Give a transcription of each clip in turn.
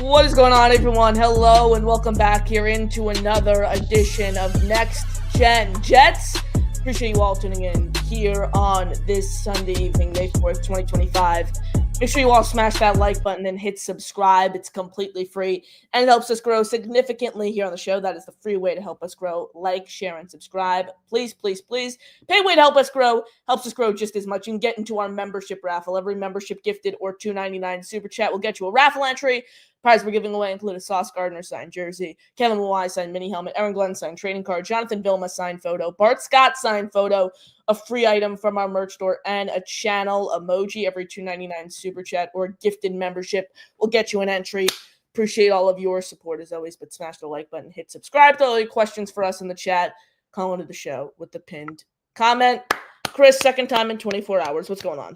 What is going on, everyone? Hello, and welcome back here into another edition of Next Gen Jets. Appreciate you all tuning in here on this Sunday evening, May 4th, 2025. Make sure you all smash that like button and hit subscribe. It's completely free, and it helps us grow significantly here on the show. That is the free way to help us grow. Like, share, and subscribe. Please, please, please. Pay way to help us grow. Helps us grow just as much. You can get into our membership raffle. Every membership gifted or $2.99 super chat will get you a raffle entry. Prize we're giving away include a Sauce Gardner signed jersey, Kevin Mawai signed mini helmet, Aaron Glenn signed trading card, Jonathan Vilma signed photo, Bart Scott signed photo, a free item from our merch store, and a channel emoji. Every $2.99 super chat or gifted membership will get you an entry. Appreciate all of your support as always, but smash the like button, hit subscribe. To all your questions for us in the chat, call into the show with the pinned comment. Chris, second time in 24 hours. What's going on?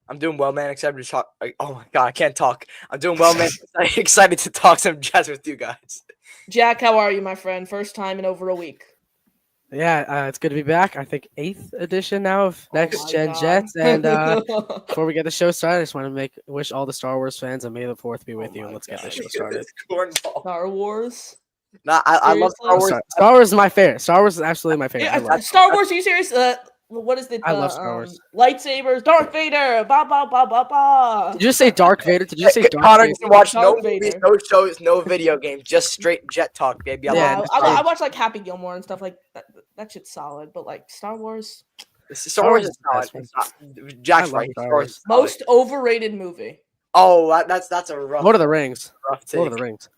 I'm doing well, man. Excited to talk. Oh my god, I can't talk. I'm doing well, man. Excited to talk some Jets with you guys. Jack, how are you, my friend? First time in over a week. Yeah, it's good to be back. I think 8th edition now of Next Gen God. Jets. And before we get the show started, I just want to wish all the Star Wars fans and May the 4th be with you. And let's get this show started. Star Wars? Nah, I love Star Wars. Star Wars is my favorite. Star Wars is absolutely my favorite. Star Wars, are you serious? What is it? I love Star Wars. Lightsabers, Darth Vader, ba ba ba ba ba. Did you just say Dark Vader? Did you just say Darth Connor Vader? doesn't watch Darth no movies, Vader. no shows, no video games, just straight Jet talk, baby. Yeah, love I watch like Happy Gilmore and stuff like that. That shit's solid, but like Star Wars, Star Wars is solid. Jack's right. Star Wars is solid. most overrated movie. Oh, that's a rough. Lord of the Rings. Rough take. Lord of the Rings.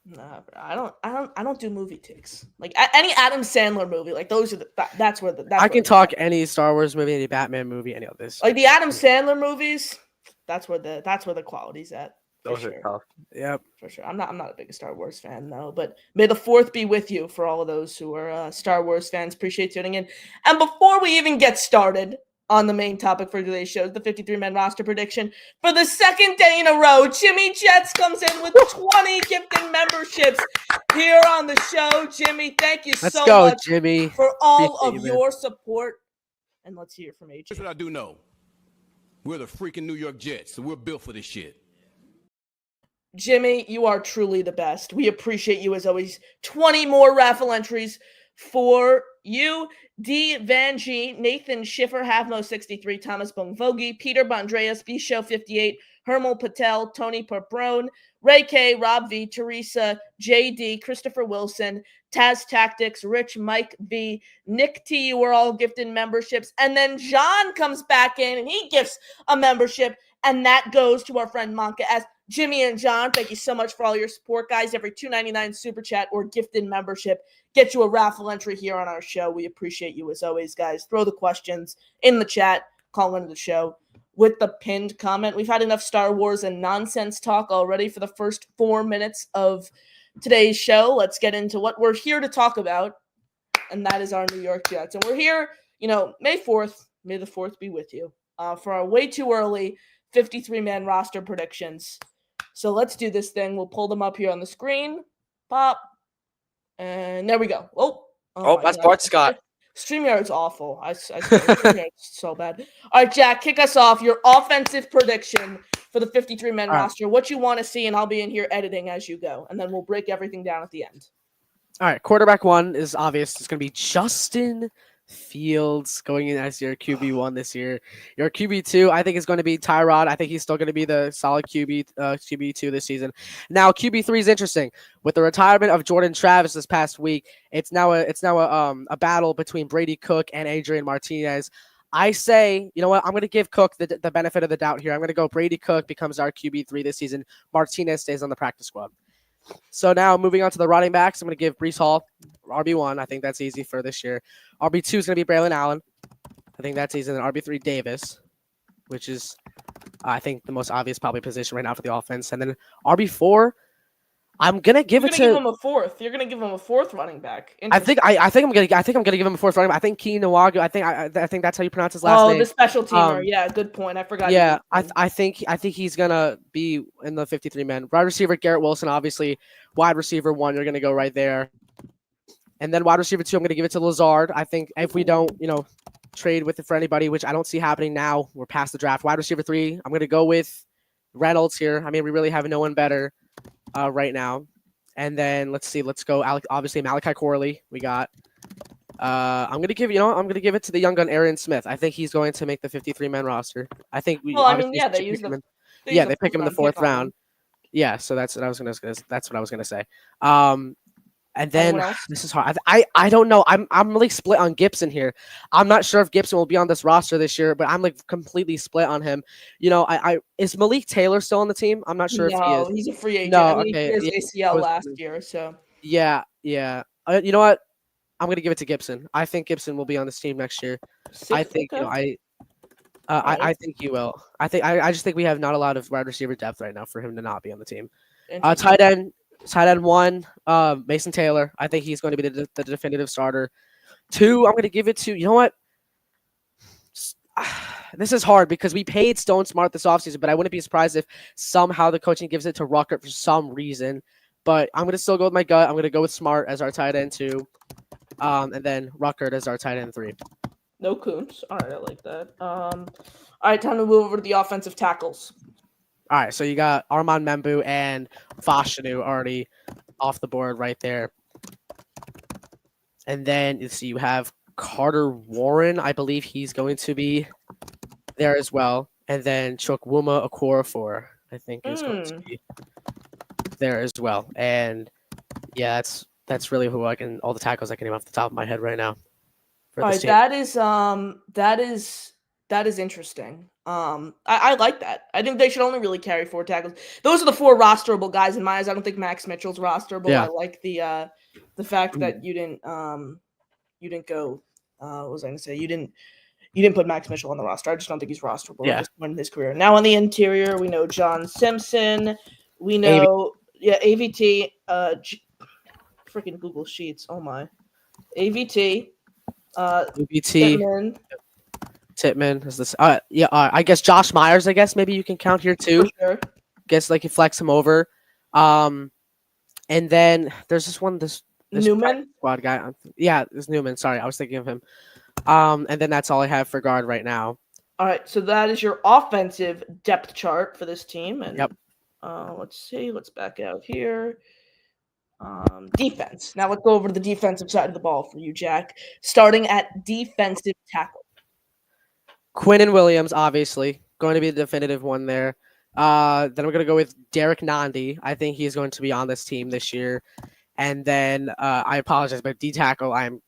Nah, bro, I don't do movie takes. Like any Adam Sandler movie, like those are that's where I can talk any Star Wars movie, any Batman movie, any of this. like the Adam Sandler movies. That's where the quality's at. Those are tough. Yep. For sure. I'm not a big Star Wars fan though, but may the 4th be with you for all of those who are Star Wars fans. Appreciate tuning in. And before we even get started on the main topic for today's show, the 53-man roster prediction. For the second day in a row, Jimmy Jets comes in with 20 gifted memberships here on the show. Jimmy, thank you so much Jimmy. for all of your support. And let's hear from AJ. Here's what I do know. We're the freaking New York Jets, so we're built for this shit. Jimmy, you are truly the best. We appreciate you as always. 20 more raffle entries for you. D. Van G, Nathan Schiffer, Havmo 63, Thomas Bongvogi, Peter Bondreas, B Show 58, Hermal Patel, Tony Perprone, Ray K, Rob V, Teresa, JD, Christopher Wilson, Taz Tactics, Rich, Mike V, Nick T, you were all gifted memberships. And then John comes back in and he gifts a membership. And that goes to our friend Monka S. Jimmy and John, thank you so much for all your support, guys. Every $2.99 super chat or gifted membership get you a raffle entry here on our show. We appreciate you as always, guys. Throw the questions in the chat. Call into the show with the pinned comment. We've had enough Star Wars and nonsense talk already for the first 4 minutes of today's show. Let's get into what we're here to talk about, and that is our New York Jets. And we're here, May 4th. May the 4th be with you for our way too early 53-man roster predictions. So let's do this thing. We'll pull them up here on the screen. Pop. And there we go. Oh That's Bart Scott. StreamYard's awful. I StreamYard's so bad. All right, Jack, kick us off. Your offensive prediction for the 53-man roster. What you want to see, and I'll be in here editing as you go. And then we'll break everything down at the end. All right, quarterback 1 is obvious. It's going to be Justin Fields going in as your QB1 this year. Your QB2, I think, is going to be Tyrod. I think he's still going to be the solid QB2 this season. Now, QB3 is interesting. With the retirement of Jordan Travis this past week, it's now a battle between Brady Cook and Adrian Martinez. I say, you know what? I'm going to give Cook the benefit of the doubt here. I'm going to go Brady Cook becomes our QB3 this season. Martinez stays on the practice squad. So now moving on to the running backs, I'm going to give Breece Hall RB1. I think that's easy for this year. RB2 is going to be Braylon Allen. I think that's easy. And then RB3 Davis, which is, I think, the most obvious probably position right now for the offense. And then RB4, I'm gonna give it to. Give him a fourth. You're gonna give him a fourth running back. I think I'm gonna give him a fourth running back. I think Keenan Nwagu. I think that's how you pronounce his last name. Oh, the special teamer. Yeah, good point. I forgot. Yeah, I think he's gonna be in the 53-man. Wide receiver Garrett Wilson, obviously. Wide receiver 1, you're gonna go right there. And then wide receiver 2, I'm gonna give it to Lazard. I think if we don't, trade with it for anybody, which I don't see happening now, we're past the draft. Wide receiver 3, I'm gonna go with Reynolds here. I mean, we really have no one better. right now. And then let's see. Let's go. Obviously, Malachi Corley. We got. I'm gonna give I'm gonna give it to the young gun Aaron Smith. I think he's going to make the 53-man roster. I think we Well, I mean, obviously yeah, they should use pick him in. they Yeah, use a they pick him in the fourth-round pick fourth on him. round. Yeah, so that's what I was gonna say. And Anyone then else? this is hard. I don't know. I'm really split on Gibson here. I'm not sure if Gibson will be on this roster this year, but I'm like completely split on him. I is Malik Taylor still on the team? I'm not sure if he is. No, he's a free agent. I No, mean, he okay, tore his ACL I was last wondering. year, so Yeah. You know what? I'm gonna give it to Gibson. I think Gibson will be on this team next year. I think okay. I think he will. I just think we have not a lot of wide receiver depth right now for him to not be on the team. Interesting. Tight end one, Mason Taylor. I think he's going to be the definitive starter. Two, I'm going to give it to, you know what? This is hard because we paid Stone Smart this offseason, but I wouldn't be surprised if somehow the coaching gives it to Ruckert for some reason. But I'm going to still go with my gut. I'm going to go with Smart as our tight end two, and then Ruckert as our tight end three. No Koontz. All right, I like that. All right, time to move over to the offensive tackles. All right, so you got Armand Membu and Fashanu already off the board right there. And then you see you have Carter Warren. I believe he's going to be there as well. And then Chukwuma Okorafor, I think, is going to be there as well. And yeah, that's really who all the tackles I can name off the top of my head right now. All right, that is interesting. I like that. I think they should only really carry 4 tackles. Those are the 4 rosterable guys in my eyes. I don't think Max Mitchell's rosterable. Yeah. I like the fact that you didn't go. What was I going to say? You didn't put Max Mitchell on the roster. I just don't think he's rosterable at this point in his career. Now on the interior, we know John Simpson. We know AVT. Freaking Google Sheets. Oh my, AVT. AVT. Titman is this. I guess Josh Myers. I guess maybe you can count here too. For sure. Guess like you flex him over. And then there's this Newman squad guy. Yeah, it's Newman. Sorry, I was thinking of him. And then that's all I have for guard right now. All right, so that is your offensive depth chart for this team. And yep. Let's see. Let's back out here. Defense. Now let's go over to the defensive side of the ball for you, Jack. Starting at defensive tackle. Quinnen Williams, obviously, going to be the definitive one there. Then I'm going to go with Derek Nandi. I think he's going to be on this team this year. And then I apologize, but D tackle, I'm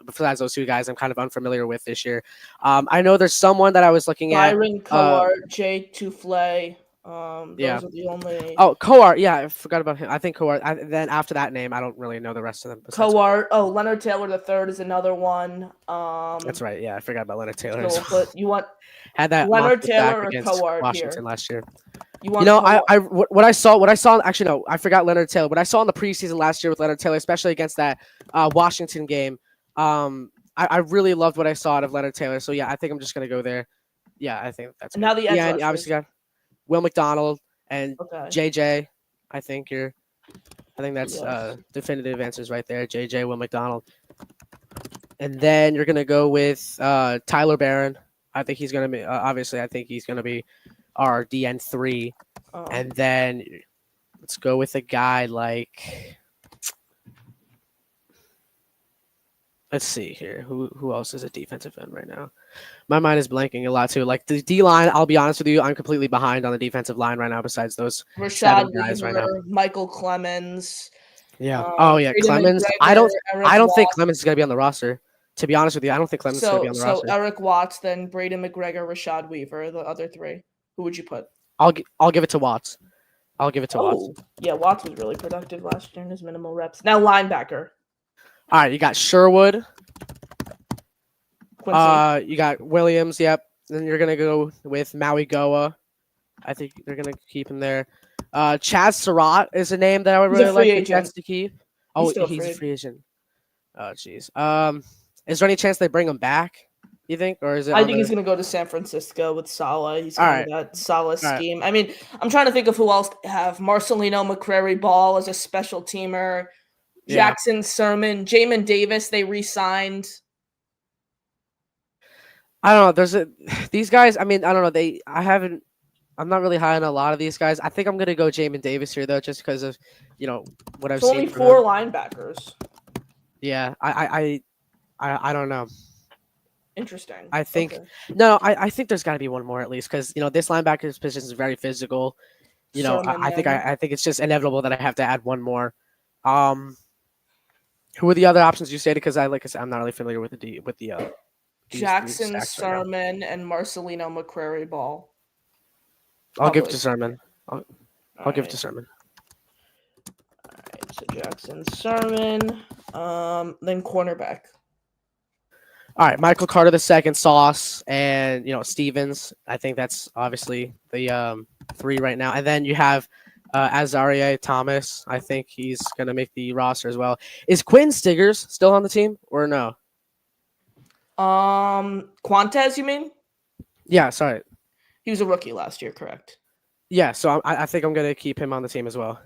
besides those 2 guys, I'm kind of unfamiliar with this year. I know there's someone that I was looking Byron at. Coart, Jay Tufle. Those are the only. Oh, Coart. Yeah, I forgot about him. I think Coart. Then after that name, I don't really know the rest of them. Coart. Oh, Leonard Taylor III is another one. That's right. Yeah, I forgot about Leonard Taylor. So you want had that Leonard Taylor or against Coart Washington here last year. What I saw. Actually, no, I forgot Leonard Taylor. What I saw in the preseason last year with Leonard Taylor, especially against that Washington game, I really loved what I saw out of Leonard Taylor. So yeah, I think I'm just gonna go there. Yeah, I think that's now good. the edge and obviously got Will McDonald and JJ. I think that's definitive answers right there. JJ, Will McDonald, and then you're gonna go with Tyler Barron. I think he's gonna be obviously. I think he's gonna be our DN3, and then let's go with a guy like. Let's see here. Who else is a defensive end right now? My mind is blanking a lot too. Like the D line, I'll be honest with you, I'm completely behind on the defensive line right now. Besides those Rashad guys Weaver, right now. Michael Clemens. Yeah. Braden Clemens. McGregor, I don't think Clemens is gonna be on the roster. To be honest with you, I don't think Clemens is gonna be on the roster. So Eric Watts, then Braden McGregor, Rashad Weaver, the other 3. Who would you put? I'll give it to Watts. Watts. Yeah, Watts was really productive last year in his minimal reps. Now linebacker. All right, you got Sherwood. Quincy. You got Williams. Yep. Then you're gonna go with Maui Goa. I think they're gonna keep him there. Chaz Surratt is a name that I would really like the Jets to keep. Oh, he's a free agent. Oh, jeez. Is there any chance they bring him back? You think, or is it? I think he's gonna go to San Francisco with Saleh. He's kind of that Saleh scheme. I mean, I'm trying to think of who else have Marcelino McCrary Ball as a special teamer. Jackson Sermon, Jamin Davis, they re-signed. I don't know. These guys. I mean, I don't know. I haven't I'm not really high on a lot of these guys. I think I'm gonna go Jamin Davis here though, just because of what I've It's only seen from 4 him. linebackers. Yeah, I don't know. Interesting. I think Okay. no, I think there's got to be one more at least because this linebacker's position is very physical. Sermon, I think then. I think it's just inevitable that I have to add one more. Who are the other options you stated? Because like I said, I'm not really familiar with these Jackson stacks right now. Sermon and Marcelino McCrary Ball. I'll give it to Probably. Sermon. I'll give it to Sermon. All right, so Jackson Sermon. Then cornerback. All right, Michael Carter the second, Sauce, and Stevens. I think that's obviously the 3 right now, and then you have Azaria Thomas. I think he's gonna make the roster as well. Is Quinn Stiggers still on the team or no? Quantez, you mean? Yeah, sorry. He was a rookie last year, correct? Yeah, so I think I'm gonna keep him on the team as well.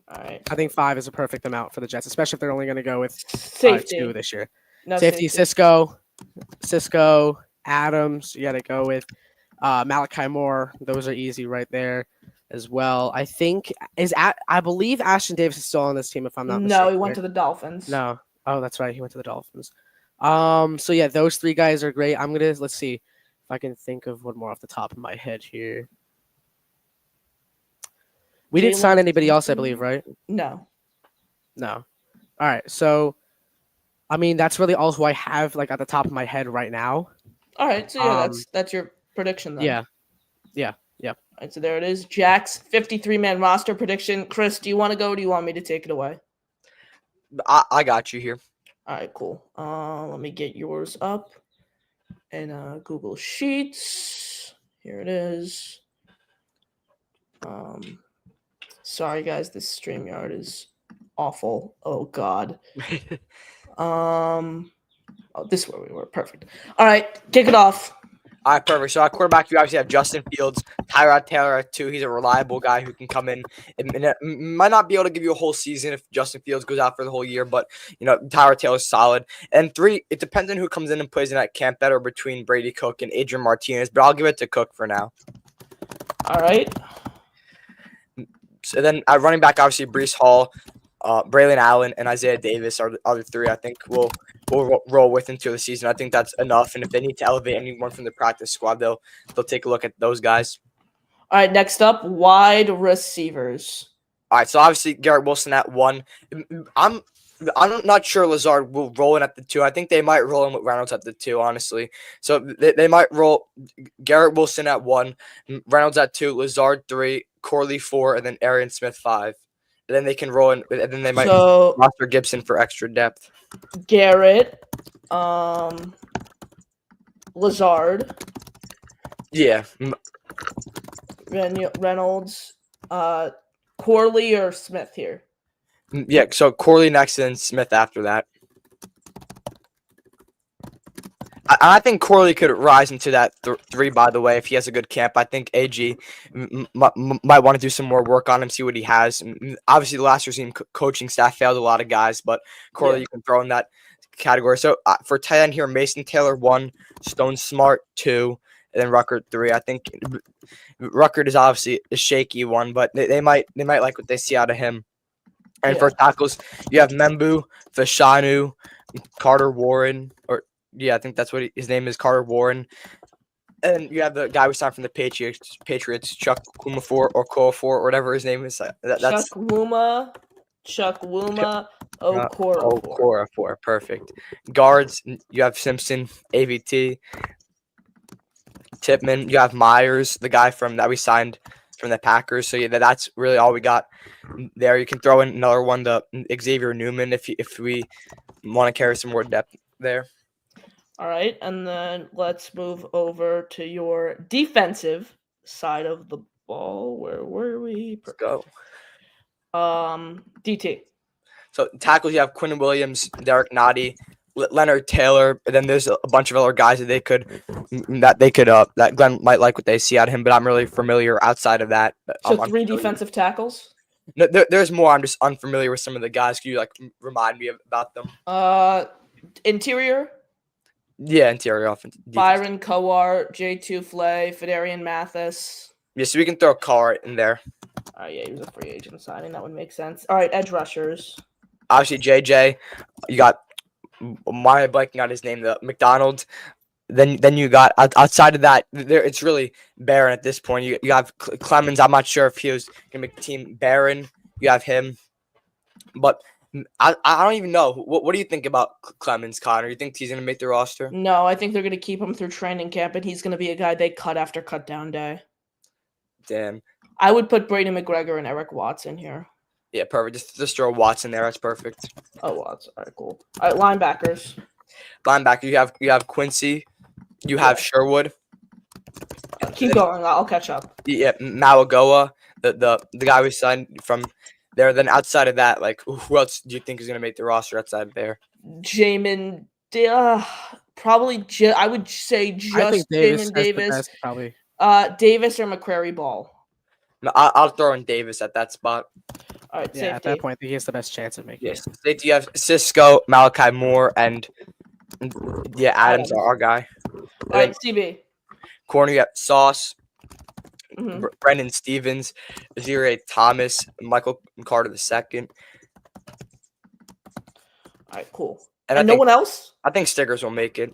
All right. I think 5 is a perfect amount for the Jets, especially if they're only gonna go with Safety. 2 this year. No Safety, Cisco, Adams. You got to go with Malachi Moore. Those are easy right there as well. I think I believe Ashton Davis is still on this team if I'm not mistaken. No, he went right? to the Dolphins. No. Oh, that's right. He went to the Dolphins. So yeah, those 3 guys are great. Let's see if I can think of one more off the top of my head here. We didn't sign anybody else, I believe, right? No. No. All right. So I mean, that's really all who I have like at the top of my head right now. All right, so yeah, that's your prediction then. Yeah. All right, so there it is. Jack's 53-man roster prediction. Chris, do you want to go or do you want me to take it away? I got you here. All right, cool. Let me get yours up in Google Sheets. Here it is. Sorry guys, this StreamYard is awful. Oh God. This is where we were. Perfect. All right, kick it off. All right, perfect. So at quarterback, you obviously have Justin Fields, Tyrod Taylor at 2. He's a reliable guy who can come in. It might not be able to give you a whole season if Justin Fields goes out for the whole year, but Tyrod Taylor's solid. And 3, it depends on who comes in and plays in that camp better between Brady Cook and Adrian Martinez, but I'll give it to Cook for now. All right. So then at running back, obviously Breece Hall, Braylon Allen, and Isaiah Davis are the other 3 I think we'll roll with into the season. I think that's enough. And if they need to elevate anyone from the practice squad, they'll take a look at those guys. All right, next up, wide receivers. All right, so obviously Garrett Wilson at 1. I'm not sure Lazard will roll in at the 2. I think they might roll in with Reynolds at the 2, honestly. So they might roll Garrett Wilson at 1, Reynolds at 2, Lazard 3, Corley 4, and then Arian Smith 5. And then they can roll in, and then they might roster Gibson for extra depth. Garrett, Lazard. Yeah. Reynolds, Corley or Smith here. Yeah, so Corley next and Smith after that. I think Corley could rise into that 3, by the way, if he has a good camp. I think AG might want to do some more work on him, see what he has. Obviously, the last year's coaching staff failed a lot of guys, but Corley you can throw in that category. So for tight end here, Mason Taylor 1, Stone Smart 2, and then Ruckert 3. I think Ruckert is obviously a shaky one, but they might like what they see out of him. And for tackles, you have Membu, Fashanu, Carter Warren, I think that's what his name is, Carter Warren. And you have the guy we signed from the Patriots, Chuck Kumafor or Koafor or whatever his name is. That's Chuck Wuma Okorafor. Okorafor, perfect. Guards, you have Simpson, AVT, Tipman. You have Myers, the guy that we signed from the Packers. So yeah, that's really all we got there. You can throw in another one, the Xavier Newman, if we want to carry some more depth there. All right, and then let's move over to your defensive side of the ball. Where were we? Let's go. DT. So tackles, you have Quinn Williams, Derek Nottie, Leonard Taylor, and then there's a bunch of other guys that that Glenn might like what they see out of him, but I'm really familiar outside of that. So 3 defensive tackles? No, there's more. I'm just unfamiliar with some of the guys. Can you remind me about them? Interior? Yeah, interior offense. Byron Kowar, J2 Flay, Federian Mathis. Yeah, so we can throw Carr in there. Oh, yeah, he was a free agent signing. That would make sense. All right, edge rushers. Obviously, JJ. You got why am I blanking out his name? The McDonald. Then you got outside of that, there it's really barren at this point. You have Clemens. I'm not sure if he was gonna make the team. Barron. You have him, but I don't even know. What do you think about Clemens, Connor? You think he's gonna make the roster? No, I think they're going to keep him through training camp, and he's going to be a guy they cut after cut down day. Damn. I would put Brady McGregor and Eric Watson here. Yeah, perfect. Just throw Watson there. That's perfect. Oh, Watson. All right, cool. All right, linebackers. Linebacker. You have Quincy. You have Sherwood. Keep going. I'll catch up. Yeah, Malagoa, the guy we signed from there. Then outside of that, like who else do you think is gonna make the roster outside of there? Jamin, probably. I would say just I think Davis Jamin has the Davis. best, probably. Davis or McCrary Ball. No, I'll throw in Davis at that spot. All right, Yeah, safety. at that point, I think he has the best chance of making Yes, it. safety. You have Cisco, Malachi Moore, and yeah, Adams are our guy. All right, CB. Corner, you have Sauce, Mhm. Brendan Stevens, Zire Thomas, Michael Carter II. All right, cool. And And no one else? I think Stickers will make it.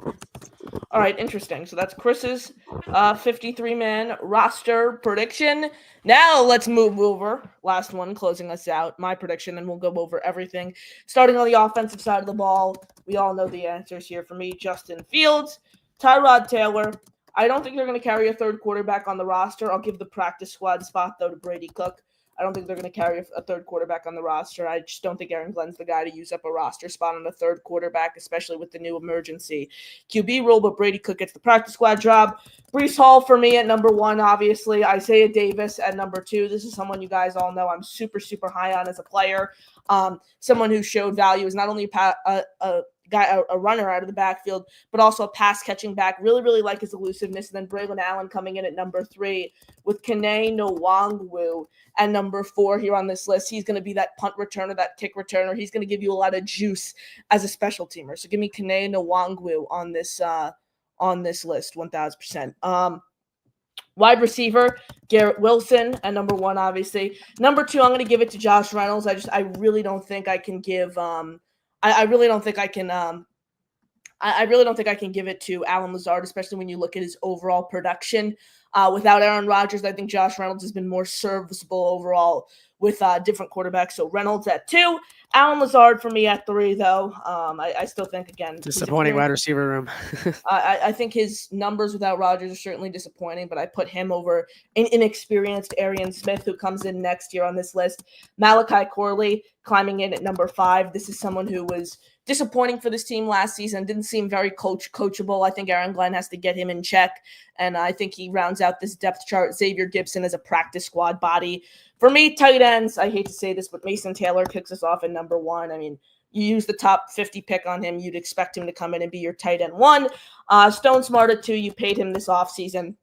All right, interesting. So that's Chris's 53-man roster prediction. Now let's move over. Last one, closing us out. My prediction, and we'll go over everything. Starting on the offensive side of the ball, we all know the answers here for me. Justin Fields, Tyrod Taylor. I don't think they're going to carry a third quarterback on the roster. I'll give the practice squad spot, though, to Brady Cook. I don't think they're going to carry a third quarterback on the roster. I just don't think Aaron Glenn's the guy to use up a roster spot on a third quarterback, especially with the new emergency QB rule. But Brady Cook gets the practice squad job. Breece Hall for me at number 1, obviously. Isaiah Davis at number 2. This is someone you guys all know I'm super, super high on as a player. Someone who showed value is not only a runner out of the backfield, but also a pass catching back. Really, really like his elusiveness. And then Braylon Allen coming in at number 3 with Kene Nwangwu at number 4 here on this list. He's going to be that punt returner, that kick returner. He's going to give you a lot of juice as a special teamer. So give me Kene Nwangwu on this list, 1,000%. Wide receiver, Garrett Wilson at number 1, obviously. Number 2, I'm going to give it to Josh Reynolds. I really don't think I can give I really don't think I can I really don't think I can give it to Allen Lazard, especially when you look at his overall production. Without Aaron Rodgers, I think Josh Reynolds has been more serviceable overall with different quarterbacks. So Reynolds at 2, Allen Lazard for me at 3, though. I still think, again, Disappointing wide receiver room. I think his numbers without Rodgers are certainly disappointing, but I put him over an inexperienced Arian Smith, who comes in next year on this list. Malachi Corley climbing in at number 5. This is someone who was disappointing for this team last season. Didn't seem very coachable. I think Aaron Glenn has to get him in check, and I think he rounds out this depth chart. Xavier Gibson as a practice squad body. For me, tight ends, I hate to say this, but Mason Taylor kicks us off at number 1. I mean, you use the top 50 pick on him, you'd expect him to come in and be your tight end 1. Stone Smart at 2, you paid him this offseason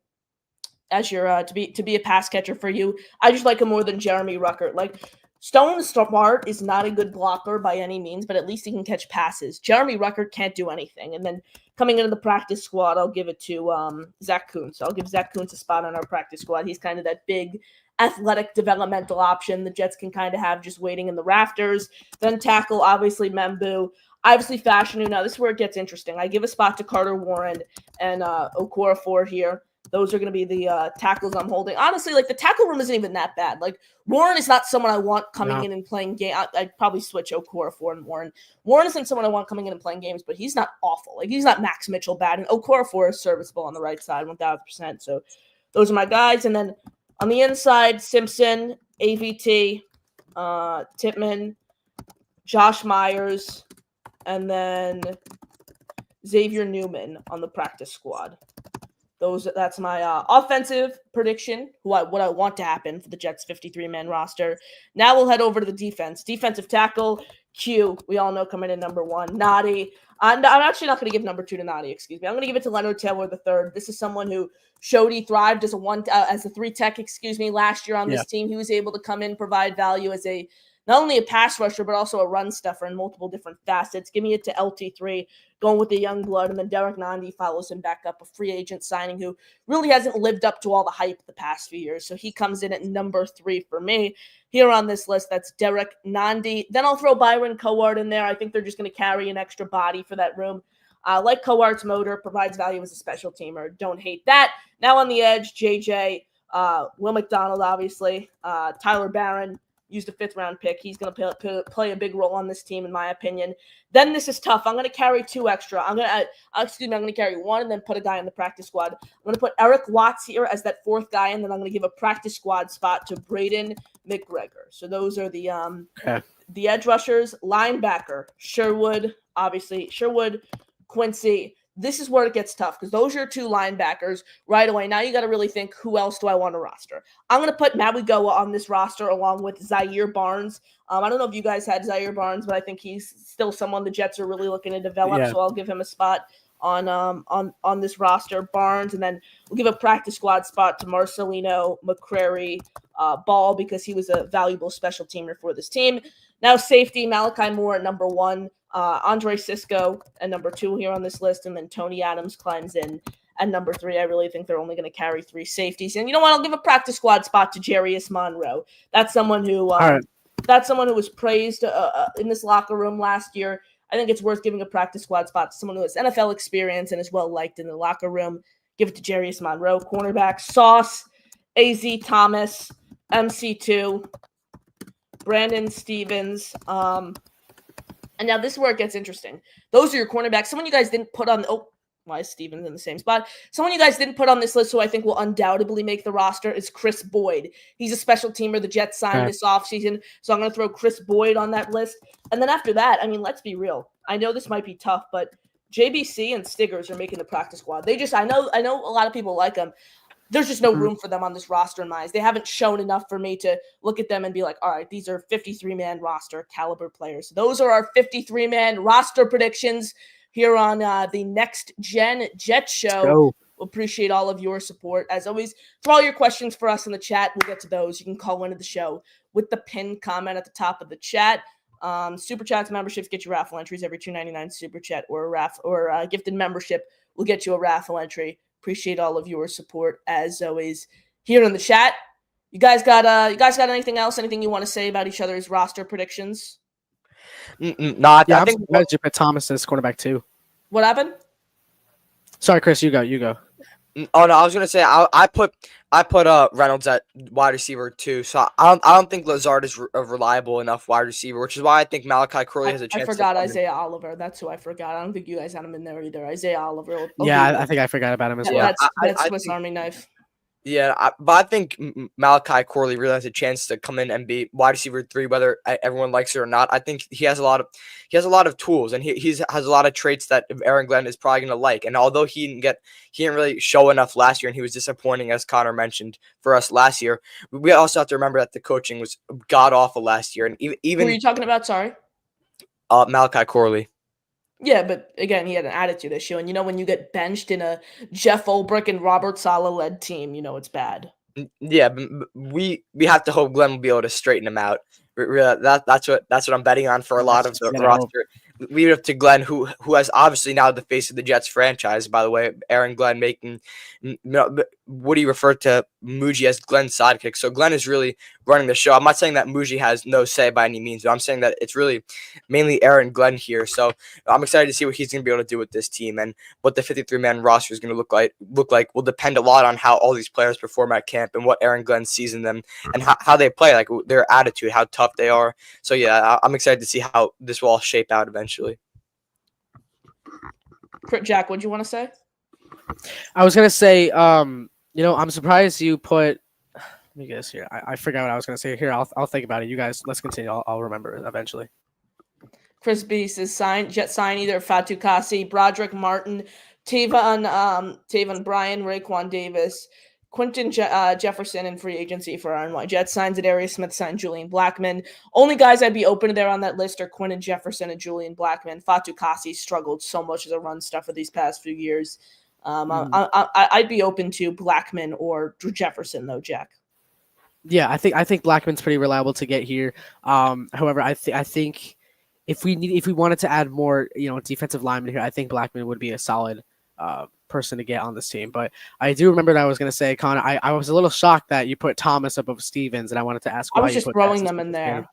as your to be a pass catcher for you. I just like him more than Jeremy Ruckert. Like, Stone Smart is not a good blocker by any means, but at least he can catch passes. Jeremy Ruckert can't do anything. And then coming into the practice squad, I'll give it to Zach Kuntz. I'll give Zach Kuntz a spot on our practice squad. He's kind of that big athletic developmental option the Jets can kind of have just waiting in the rafters. Then tackle, obviously, Membu. Obviously, Fashanu. Now, this is where it gets interesting. I give a spot to Carter Warren and Okorafor here. Those are going to be the tackles I'm holding. Honestly, like, the tackle room isn't even that bad. Like, Warren is not someone I want coming in and playing game. I'd probably switch Okorafor and Warren. Warren isn't someone I want coming in and playing games, but he's not awful. Like, he's not Max Mitchell bad. And Okorafor is serviceable on the right side, 1,000%. So those are my guys. And then on the inside, Simpson, AVT, Tippmann, Josh Myers, and then Xavier Newman on the practice squad. That's my offensive prediction, what I want to happen for the Jets' 53-man roster. Now we'll head over to the defense. Defensive tackle, Q, we all know coming in number 1. Nadi. I'm actually not going to give number 2 to Nadi, excuse me. I'm going to give it to Leonard Taylor III. This is someone who showed he thrived as a 3-tech, last year on this team. He was able to come in, provide value as not only a pass rusher, but also a run stuffer in multiple different facets. Give me it to LT3. going with the young blood. And then Derek Nandi follows him back up, a free agent signing who really hasn't lived up to all the hype the past few years. So he comes in at number 3 for me here on this list. That's Derek Nandi. Then I'll throw Byron Cowart in there. I think they're just going to carry an extra body for that room. Like Coart's motor, provides value as a special teamer. Don't hate that. Now on the edge, JJ, Will McDonald, obviously, Tyler Barron, used a 5th-round pick. He's going to play a big role on this team, in my opinion. Then this is tough. I'm going to carry 2 extra. I'm going to carry 1 and then put a guy in the practice squad. I'm going to put Eric Watts here as that 4th guy, and then I'm going to give a practice squad spot to Braden McGregor. So those are the edge rushers. Linebacker, Sherwood, obviously. Sherwood, Quincy. This is where it gets tough because those are your 2 linebackers right away. Now you got to really think, who else do I want to roster? I'm going to put Mawigoa on this roster along with Zaire Barnes. I don't know if you guys had Zaire Barnes, but I think he's still someone the Jets are really looking to develop. So I'll give him a spot on this roster. Barnes, and then we'll give a practice squad spot to Marcelino McCrary Ball because he was a valuable special teamer for this team. Now safety, Malachi Moore at number 1. Andre Sisco at number 2 here on this list, and then Tony Adams climbs in at number 3. I really think they're only going to carry 3 safeties. And you know what? I'll give a practice squad spot to Jarius Monroe. That's someone who was praised in this locker room last year. I think it's worth giving a practice squad spot to someone who has NFL experience and is well liked in the locker room. Give it to Jarius Monroe. Cornerback, Sauce, AZ Thomas, MC2, Brandon Stevens. And now this is where it gets interesting. Those are your cornerbacks. Someone you guys didn't put on why is Stevens in the same spot? Someone you guys didn't put on this list who I think will undoubtedly make the roster is Chris Boyd. He's a special teamer the Jets signed this offseason, so I'm going to throw Chris Boyd on that list. And then after that, I mean, let's be real. I know this might be tough, but JBC and Stiggers are making the practice squad. I know a lot of people like them. There's just no room for them on this roster in my eyes. They haven't shown enough for me to look at them and be like, all right, these are 53-man roster caliber players. Those are our 53-man roster predictions here on the Next Gen Jet Show. We'll appreciate all of your support. As always, throw all your questions for us in the chat. We'll get to those. You can call into the show with the pinned comment at the top of the chat. Super Chats memberships get you raffle entries every $2.99 Super Chat or a gifted membership will get you a raffle entry. Appreciate all of your support as always here in the chat. You guys got anything else? Anything you want to say about each other's roster predictions? I think you put Thomas as cornerback too. What happened? Sorry, Chris, you go. Oh no, I was gonna say I put Reynolds at wide receiver too. So I don't think Lazard is a reliable enough wide receiver, which is why I think Malachi Corley has a chance. I forgot Isaiah Oliver. That's who I forgot. I don't think you guys had him in there either. Isaiah Oliver. I think I forgot about him as well. That's Swiss Army knife. Yeah, but I think Malachi Corley really has a chance to come in and be wide receiver 3, whether everyone likes it or not. I think he has a lot of tools, and he has a lot of traits that Aaron Glenn is probably going to like. And although he didn't really show enough last year, and he was disappointing, as Connor mentioned, for us last year, we also have to remember that the coaching was god awful last year. And even who are you talking about? Sorry, Malachi Corley. Yeah, but again, he had an attitude issue. And, when you get benched in a Jeff Ulbrich and Robert Saleh-led team, it's bad. Yeah, we have to hope Glenn will be able to straighten him out. That's what I'm betting on for a lot of the roster. Leave it up to Glenn, who has obviously now the face of the Jets franchise. By the way, Aaron Glenn making Woody referred to Muji as Glenn's sidekick. So Glenn is really running the show. I'm not saying that Muji has no say by any means, but I'm saying that it's really mainly Aaron Glenn here. So I'm excited to see what he's going to be able to do with this team, and what the 53-man roster is going to look like will depend a lot on how all these players perform at camp and what Aaron Glenn sees in them and how they play, like their attitude, how tough they are. So yeah, I'm excited to see how this will all shape out eventually. Jack, what do you want to say? I was going to say, I'm surprised you put. Let me guess here. I forgot what I was going to say. Here, I'll think about it. You guys, let's continue. I'll remember it eventually. Chris B says Jet sign either Fatou Kassi, Broderick Martin, Taven Bryan, Raekwon Davis, Quentin Jefferson in free agency for RNY. Jets signs Adarius Smith, signed Julian Blackman. Only guys I'd be open to there on that list are Quentin Jefferson and Julian Blackman. Fatou Kassi struggled so much as a run stuffer these past few years. I'd be open to Blackman or Jefferson though, Jack. Yeah, I think Blackman's pretty reliable to get here. However, I think if we wanted to add more, defensive linemen here, I think Blackman would be a solid person to get on this team. But I do remember that I was going to say, Connor, I was a little shocked that you put Thomas above Stevens, and I wanted to ask I why was you just put throwing Texas them in this game. there.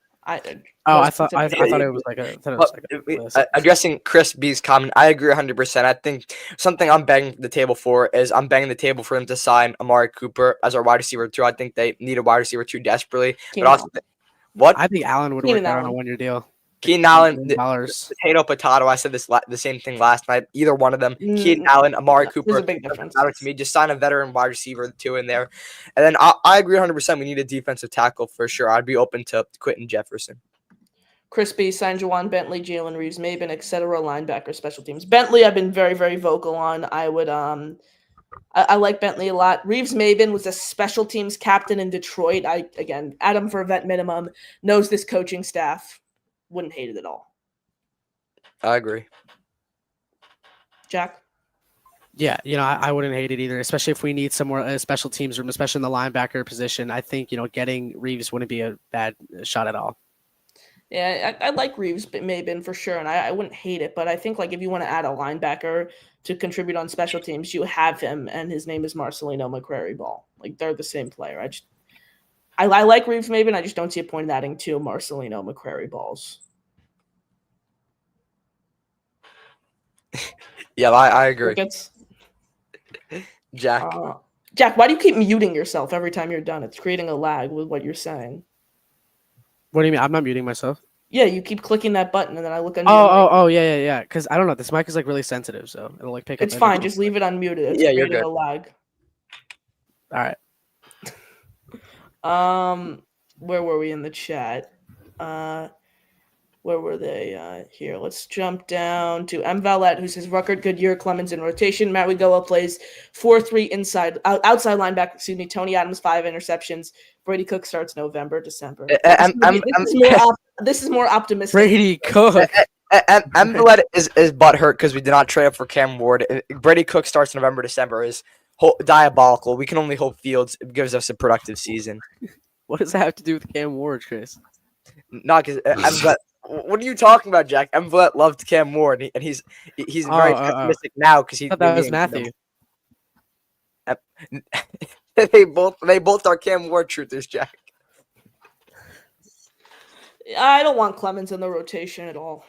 I thought it was like a. Addressing Chris B's comment, I agree 100%. I think something I'm banging the table for is I'm banging the table for them to sign Amari Cooper as our wide receiver 2. I think they need a wide receiver 2 desperately. Keenan But also, what? I think Allen would Keenan work out on a Allen. 1-year deal. Keenan Allen, $1 potato. I said the same thing last night. Either one of them, Keenan Mm, Allen, Amari there's Cooper, a big doesn't difference. matter to me. Just sign a veteran wide receiver 2 in there. And then I agree 100%. We need a defensive tackle for sure. I'd be open to Quentin Jefferson. Chris B, signed Juwan Bentley, Jalen Reeves, Maben, etc. Linebacker, special teams. Bentley, I've been very, very vocal on. I would I like Bentley a lot. Reeves Maben was a special teams captain in Detroit. Adam for a vet minimum, knows this coaching staff. Wouldn't hate it at all. I agree. Jack? Yeah, I wouldn't hate it either, especially if we need some more special teams room, especially in the linebacker position. I think, getting Reeves wouldn't be a bad shot at all. Yeah, I like Reeves Maben for sure, and I wouldn't hate it. But I think, like, if you want to add a linebacker to contribute on special teams, you have him, and his name is Marcelino McCrary Ball. Like, they're the same player. I like Reeves Maben. I just don't see a point in adding 2 Marcelino McCrary Balls. Yeah, I agree. Crickets? Jack. Jack, why do you keep muting yourself every time you're done? It's creating a lag with what you're saying. What do you mean? I'm not muting myself. Yeah, you keep clicking that button, and then I look under. Oh, yeah. Because I don't know. This mic is like really sensitive, so it'll like pick up. It's fine. Just leave it unmuted. It's Yeah, you're creating good. a lag. All right. Where were we in the chat? Where were they? Here, let's jump down to M. Valette, who says Ruckert, Goodyear, Clemens in rotation. Matt Wigoa plays 4-3 outside linebacker. Excuse me. Tony Adams 5 interceptions. Brady Cook starts November, December. This is more optimistic. Brady Cook. Valette is butthurt because we did not trade up for Cam Ward. Brady Cook starts November, December is diabolical. We can only hope Fields gives us a productive season. What does that have to do with Cam Ward, Chris? Not because what are you talking about, Jack? Valette loved Cam Ward, and he's very pessimistic now because he. I thought that was Matthew. They both are Cam Ward truthers, Jack. I don't want Clemens in the rotation at all.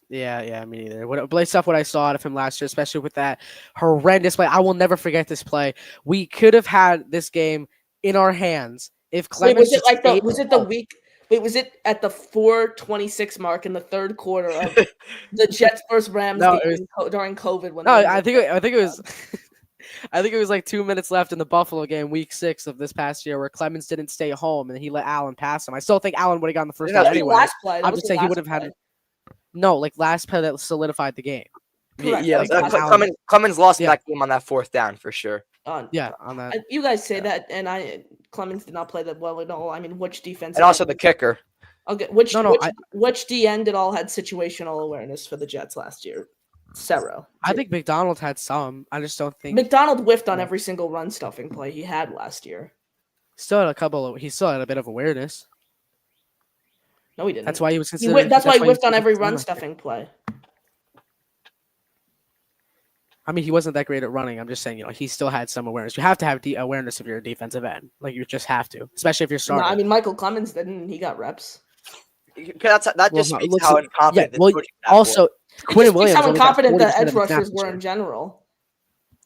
Yeah, me neither. Based off what I saw out of him last year, especially with that horrendous play, I will never forget this play. We could have had this game in our hands if Clemens. Was it at the 4:26 mark in the third quarter of the Jets versus Rams during COVID? I think it was. I think it was like 2 minutes left in the Buffalo game, week 6 of this past year, where Clemens didn't stay home and he let Allen pass him. I still think Allen would have gotten the first down anyway. Last play. I'm just saying he would have had. No, like last play that solidified the game. Correct. Yeah, Clemens lost that game on that 4th down for sure. On that. You guys say that, and Clemens did not play that well at all. I mean, which defense? And also the kicker. Okay, which DN did all had situational awareness for the Jets last year? Cerro. I think McDonald had some. I just don't think McDonald whiffed on every single run stuffing play he had last year. He still had a bit of awareness. No, he didn't. That's why he was considered. That's why he whiffed on every run stuffing play. I mean, he wasn't that great at running. I'm just saying, he still had some awareness. You have to have awareness of your defensive end. Like, you just have to, especially if you're starting. No, I mean, Michael Clemens didn't. He got reps. That just speaks how incompetent. Yeah, also, Quinn Williams. How incompetent the edge rushers were in general.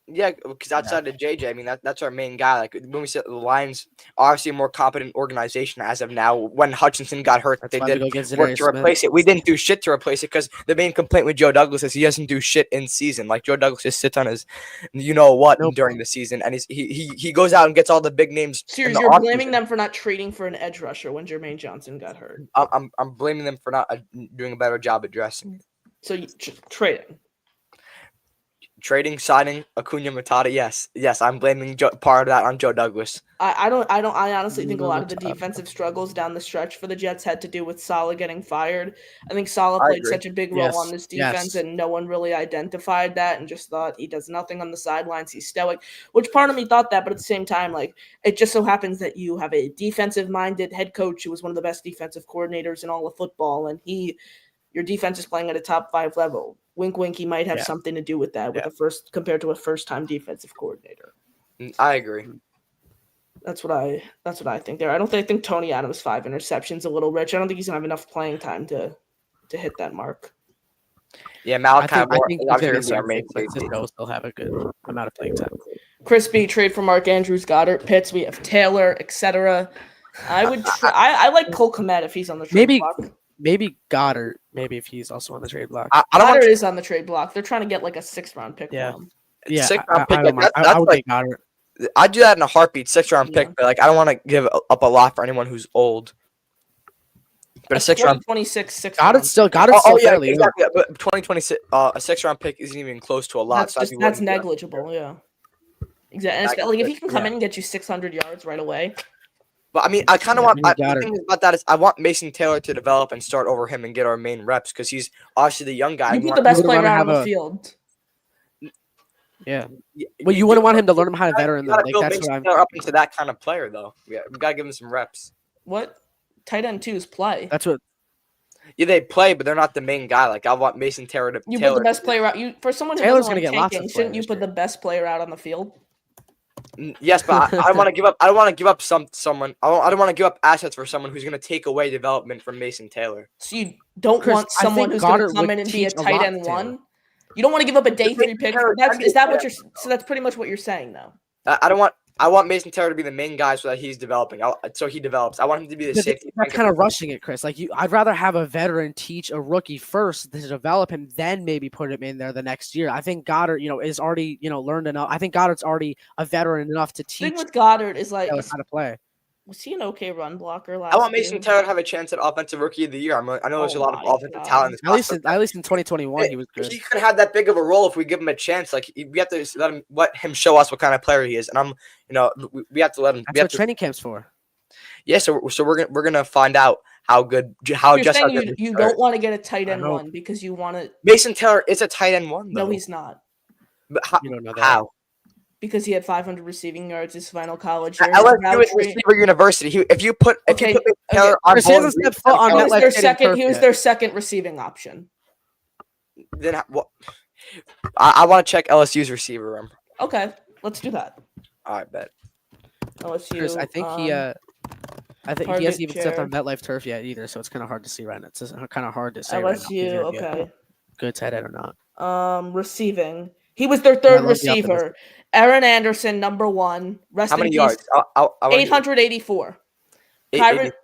Yeah, because outside of JJ, I mean that's our main guy. Like when we said the Lions, obviously a more competent organization as of now. When Hutchinson got hurt, they did work to replace it. We didn't do shit to replace it because the main complaint with Joe Douglas is he doesn't do shit in season. Like Joe Douglas just sits on his, during the season, and he goes out and gets all the big names. So you're blaming them for not trading for an edge rusher when Jermaine Johnson got hurt. I'm blaming them for not doing a better job addressing it. So trading, signing Acuna Matata, yes, I'm blaming part of that on Joe Douglas. I honestly think a lot of the defensive struggles down the stretch for the Jets had to do with Saleh getting fired. I think Saleh played such a big role on this defense, and no one really identified that and just thought he does nothing on the sidelines. He's stoic, which part of me thought that, but at the same time, like it just so happens that you have a defensive-minded head coach who was one of the best defensive coordinators in all of football, and he Your defense is playing at a top 5 level. Wink, wink. He might have Yeah. something to do with that with compared to a first-time defensive coordinator. I agree. That's what I think there. I think Tony Adams 5 interceptions a little rich. I don't think he's gonna have enough playing time to hit that mark. Yeah, I Malachi think Moore he's is going obviously to going to be our be main but safety. Cisco still have a good amount of playing time. Chris B, trade for Mark Andrews, Goddard, Pitts. We have Taylor, etc. I would. I like Cole Kmet if he's on the trade block. Maybe Goddard. Maybe if he's also on the trade block. I don't Goddard want is on the trade block. They're trying to get like a 6th-round pick for him. Yeah, 6th-round pick. I don't mind. I would take Goddard. I'd do that in a heartbeat, 6th-round pick, Yeah. but like I don't want to give up a lot for anyone who's old. But a 6th-round 2026 6th Goddard's still yeah, fairly young. exactly. But 2026, a 6th-round pick isn't even close to a lot. That's negligible. Yeah, exactly. And like if he can come in and get you 600 yards right away. But I mean, I kind of want. maybe The Goddard. thing about that is, I want Mason Taylor to develop and start over him and get our main reps because he's obviously the young guy. You put the best wouldn't player wanna out on have the a- field. Yeah. Well, you wouldn't want him to learn how to veteran though. Gotta Like build that's Mason what I'm. Taylor up into that kind of player, though. Yeah, we gotta give him some reps. What? Tight end 2's play. That's what. Yeah, they play, but they're not the main guy. Like I want Mason Taylor to. You put the best player out. You for someone who Taylor's doesn't gonna like get lots of tanking, shouldn't you players put the best player out on the field? Yes, but I don't want to give up. I don't want to give up someone. I don't want to give up assets for someone who's going to take away development from Mason Taylor. So you don't Chris, want I someone think who's going to Goddard come would in and be a teach a tight lot end to Taylor. 1. You don't want to give up a day 3 pick. Taylor- Is that what you're? So that's pretty much what you're saying, though. I don't want. I want Mason Taylor to be the main guy so that he's developing. So he develops. I want him to be the safety. That's kind of rushing it, Chris. Like I'd rather have a veteran teach a rookie first to develop him, then maybe put him in there the next year. I think Goddard, is already, learned enough. I think Goddard's already a veteran enough to The thing teach with Goddard is like, Taylor how to play. was he an okay run blocker last I want Mason year? Taylor to have a chance at offensive rookie of the year. I know there's a lot of my offensive God. talent in this class. At least in 2021, he was good. He could have that big of a role if we give him a chance. Like we have to let him show us what kind of player he is, and we have to let him. That's what training camp's for. Yeah, so we're gonna find out how good You're saying you don't want to get a tight end 1 because you want to. Mason Taylor is a tight end 1 though. No, he's not. But how? You don't know that. How? Because he had 500 receiving yards his final college year. LSU is receiver university. If you put Mason Taylor on Chris, he hasn't stepped foot on He that was left their hitting second. turf He was yet. their second receiving option. then what? I want to check LSU's receiver room. Okay, let's do that. All right, bet. LSU. Chris, I think he target hasn't even stepped share. on MetLife turf yet either, so it's kind of hard to see right now. It's kind of hard to say right now. if LSU. he's gonna be a Okay. Good tight end or not. Receiving. He was their I third love the receiver. Aaron Anderson, number 1. Rest How in many peace. yards? 884. 880.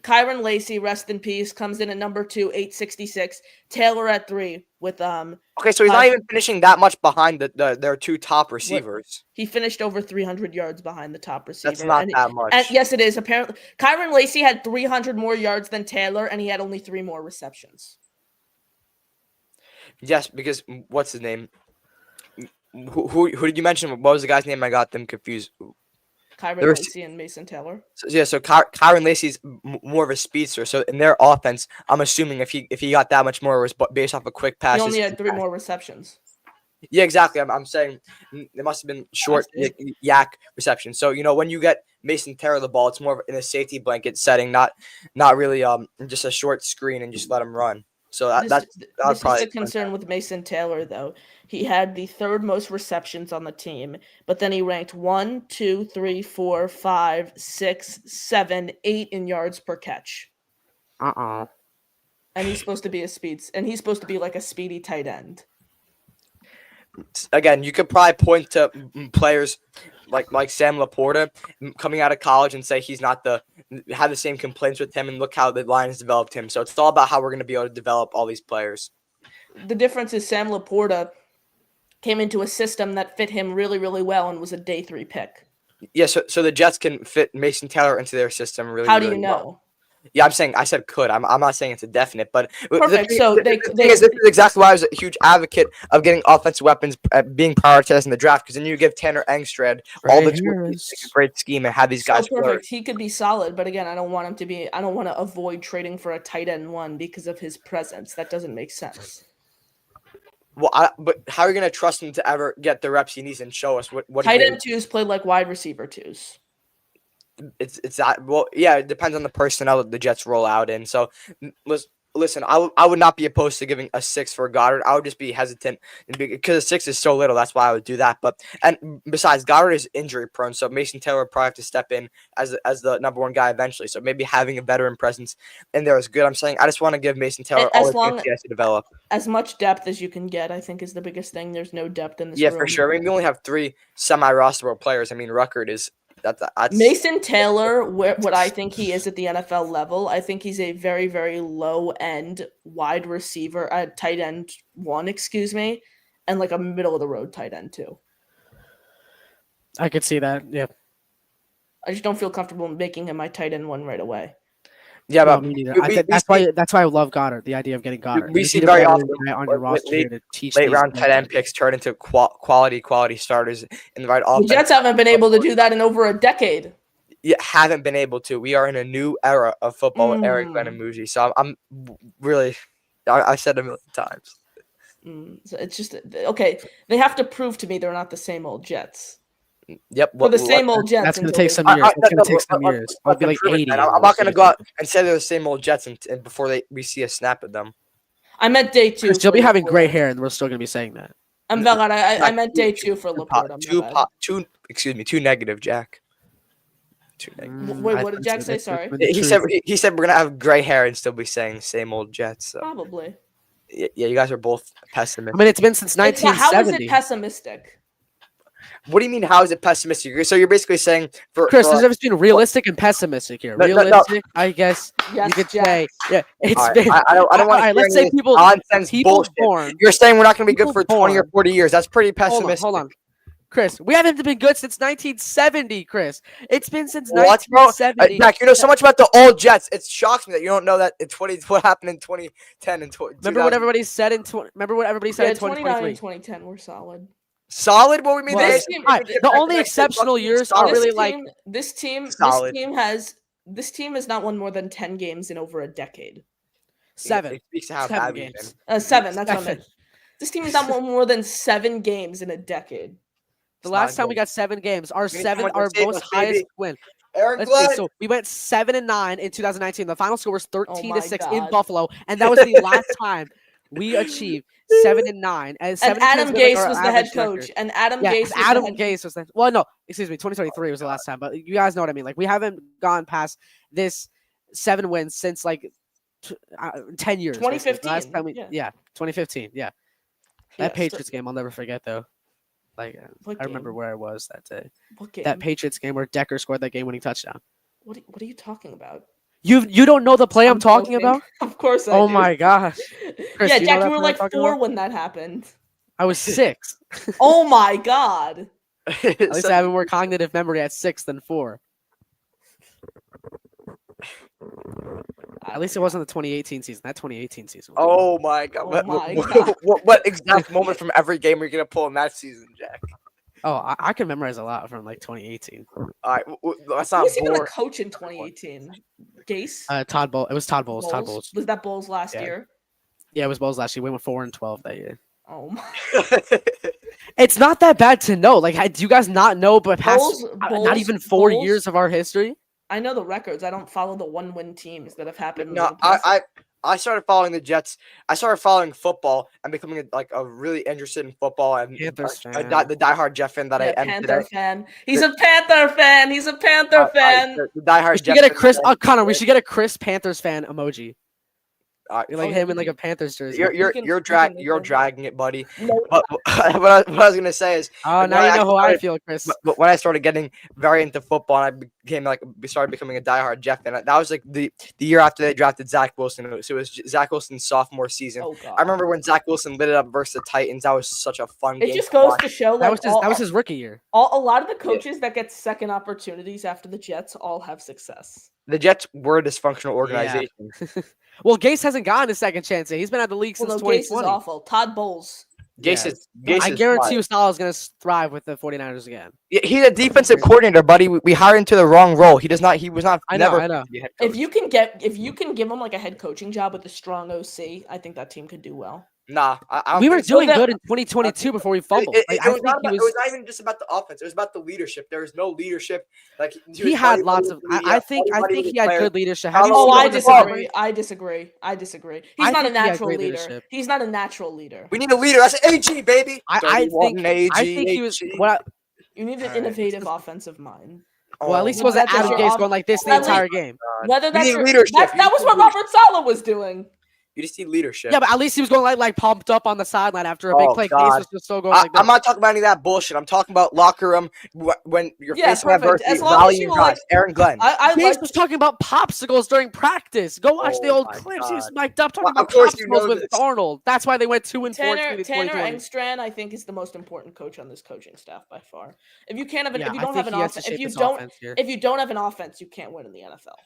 Kyron Lacey, rest in peace, comes in at number 2, 866. Taylor at 3 with Okay, so he's not even finishing that much behind their 2 top receivers. he finished over 300 yards behind the top receiver. That's not that much. And yes, it is. Apparently, Kyron Lacey had 300 more yards than Taylor, and he had only 3 more receptions. Yes, because what's his name? Who did you mention? What was the guy's name? I got them confused. Kyron There's- Lacey and Mason Taylor. So Kyron Lacey's more of a speedster. So in their offense, I'm assuming if he got that much more, it was based off of quick passes. He only had 3 more receptions. Yeah, exactly. I'm saying it must have been short yak reception. So when you get Mason Taylor the ball, it's more in a safety blanket setting, not really just a short screen and just let him run. So that's probably the concern with Mason Taylor, though. He had the 3rd most receptions on the team, but then he ranked 1, 2, 3, 4, 5, 6, 7, 8 in yards per catch. And And he's supposed to be he's supposed to be like a speedy tight end. Again, you could probably point to players like Sam Laporta coming out of college and say he's not have the same complaints with him, and look how the Lions developed him. So it's all about how we're going to be able to develop all these players. The difference is Sam Laporta came into a system that fit him really, really well and was a day 3 pick. Yeah, so the Jets can fit Mason Taylor into their system really. How do really you well. know? Yeah, I said could. I'm not saying it's a definite, but Perfect. The So thing is, this is exactly why I was a huge advocate of getting offensive weapons being prioritized in the draft, because then you give Tanner Engstrand all the tools to make a great scheme and have these guys perfect. flourish. He could be solid, but again, I don't want to avoid trading for a tight end 1 because of his presence. That doesn't make sense. Well, but how are you going to trust him to ever get the reps he needs and show us what Tight end 2s play like wide receiver 2s. It's that. Well, yeah, it depends on the personnel that the Jets roll out in. So let's listen, I would not be opposed to giving a 6 for Goddard. I would just be hesitant because a 6 is so little. That's why I would do that. But and besides, Goddard is injury prone, so Mason Taylor would probably have to step in as the number 1 guy eventually. So maybe having a veteran presence in there is good. I'm saying I just want to give Mason Taylor all the chance he has to develop. As much depth as you can get, I think, is the biggest thing. There's no depth in this Yeah, room. for sure. I mean, we only have 3 semi-rosterable players. I mean, Ruckert is that's Mason Taylor, what I think he is at the NFL level, I think he's a very, very low-end wide receiver, tight end 1, excuse me, and like a middle-of-the-road tight end 2. I could see that. Yeah. I just don't feel comfortable making him my tight end 1 right away. Yeah, No, but me neither. That's why I love Goddard. The idea of getting Goddard. we You see need a very veteran often guy on your roster late- to teach late these round guys. tight end picks turn into quality starters in the right The offense. Jets haven't been able to do that in over a decade. Yeah, haven't been able to. We are in a new era of football with Eric Benamuji. So I'm really, I said a million times. So it's just okay. They have to prove to me they're not the same old Jets. Yep. For the same old Jets. That's going to until take they- some years. That's going to take some years. I'd be like 80. I'm not going to go out and say they're the same old Jets and before we see a snap of them. I meant day 2. You'll be having gray hair, and we're still going to be saying that. I'm Velad. I meant day 2 for Laporte. Two negative, Jack. Two negative. Wait, what did Jack say? Sorry. He said we're gonna have gray hair and still be saying same old Jets. So. Probably. Yeah, you guys are both pessimistic. I mean, it's been since 1970. How is it pessimistic? What do you mean? How is it pessimistic? So you're basically saying Chris, there's always been realistic and pessimistic here. Realistic, I guess Yes, you could Jack. say. Yeah, it's All right, been. I don't want to. Let's say people bullshit. born. You're saying we're not going to be good people for 20 or born- 40 years. That's pretty pessimistic. Hold on. Chris, we haven't been good since 1970, Chris. It's been since What, bro? 1970. Jack, you know so much about the old Jets. It shocks me that you don't know that what happened in 2010 and 20. Remember what everybody said in 2023? 29 and 2010 were solid. Solid? What we mean? Well, They- this team- The only exceptional years are really like this team Solid. has not won more than 10 games in over a decade. 7. It speaks to how 7 bad we've games. been. 7. That's what I 7. meant. This team has not won more than 7 games in a decade. The It's last not time we good. got 7 games, our Give me someone to our save most us, highest baby. win. Eric Let's see. Glenn. So we went 7-9 in 2019. The final score was 13-6 in God. Buffalo, and that was the last time we achieved 7-9. And Adam Gase was the head coach. And Adam Gase was the well, no, excuse me, 2023 was the last time, but you guys know what I mean. Like we haven't gone past this 7 wins since like 10 years. basically. 2015, Last time yeah. 2015. Yeah, that Yeah, Patriots game I'll never forget though. Like What I remember game? where I was that day. What game? That Patriots game where Decker scored that game-winning touchdown. What are you talking about? You don't know the play I'm talking joking. about? Of course I Oh do. my gosh. Chris, Yeah, do you know Jack, that you were play I'm like talking 4 about? when that happened. I was 6. Oh my god. At least I have more cognitive memory at 6 than 4. At least it wasn't the 2018 season. That 2018 season. Was Oh my god! Oh my God. What exact moment from every game are you gonna pull in that season, Jack? I can memorize a lot from like 2018. All right, that's Who not was even the boring. coach in 2018? Gase? Todd Bowles. It was Todd Bowles. Todd Bowles. Was that Bowles last Yeah. year? Yeah, it was Bowles last year. We went 4-12 that year. Oh my. It's not that bad to know. Like, do you guys not know? But past not Bowles- even 4 Bowles- years of our history. I know the records. I don't follow the 1-win teams that have happened. in No, the past. I started following the Jets. I started following football and becoming really interested in football and Panthers fan. the diehard Jeff fan that I am Panther today. fan. He's a Panther fan. He's a Panther fan. The diehard We should Jeff get a fan Chris. that Connor, we should get a Chris Panthers fan emoji. I- Like Oh, him yeah, in like a Panthers jersey. You're can- you're we can make you're that. dragging it, buddy. No, But what I was gonna say is, Oh, when now you I know how I started- feel, Chris. but when I started getting very into football and started becoming a diehard Jeff fan, that was like the year after they drafted Zach Wilson. So it was Zach Wilson's sophomore season. oh god. I remember when Zach Wilson lit it up versus the Titans. That was such a fun game. It just to goes watch. to show That like was his rookie year. a lot of the coaches that get second opportunities after the Jets all have success. The Jets were a dysfunctional organization. Well, Gase hasn't gotten a second chance yet. He's been at the league Well, since no, Gase is 2020. awful. Todd Bowles. Gase I is guarantee fine. you Salah is going to thrive with the 49ers again. Yeah, he's a defensive coordinator, buddy. We hired him to the wrong role. He was not. I know, never I know. to be a head If coach. you can give him like a head coaching job with a strong OC, I think that team could do well. Nah, I don't We were think so. doing good in 2022 before we fumbled. It I was think it was not even just about the offense. It was about the leadership. There was no leadership. Like he had lots of. I think he had good leadership. Have you Oh, seen I him in the disagree. summer? I disagree. I disagree. He's I not a think he had natural great leader. leadership. He's not a natural leader. We need a leader. That's AG, baby. I 31 think he was. AG. What? You need an All right. innovative offensive mind. Well, at Oh least he my wasn't That's just Adam your Gase off- going like this the At least- entire game. God. Whether You that's need your, leadership. that You was need what Robert Saleh was doing. You just need leadership. Yeah, but at least he was going like pumped up on the sideline after a big Oh, play. God. Gase was just so going like this. I'm not talking about any of that bullshit. I'm talking about locker room when you're Yeah, facing perfect. adversity. As long as Rally you your like- guys. Aaron Glenn. I Gase like was talking about popsicles during practice. Go watch the Oh old my clips. He was God. mic'd up talking Well, about of course you popsicles know with this. Arnold. That's why they went 2-14 Tanner in 2020. Engstrand, I think, is the most important coach on this coaching staff by far. If you can't have an, Yeah, if you I don't think have an he has to offense, shape this offense here. if you don't have an offense, you can't win in the NFL.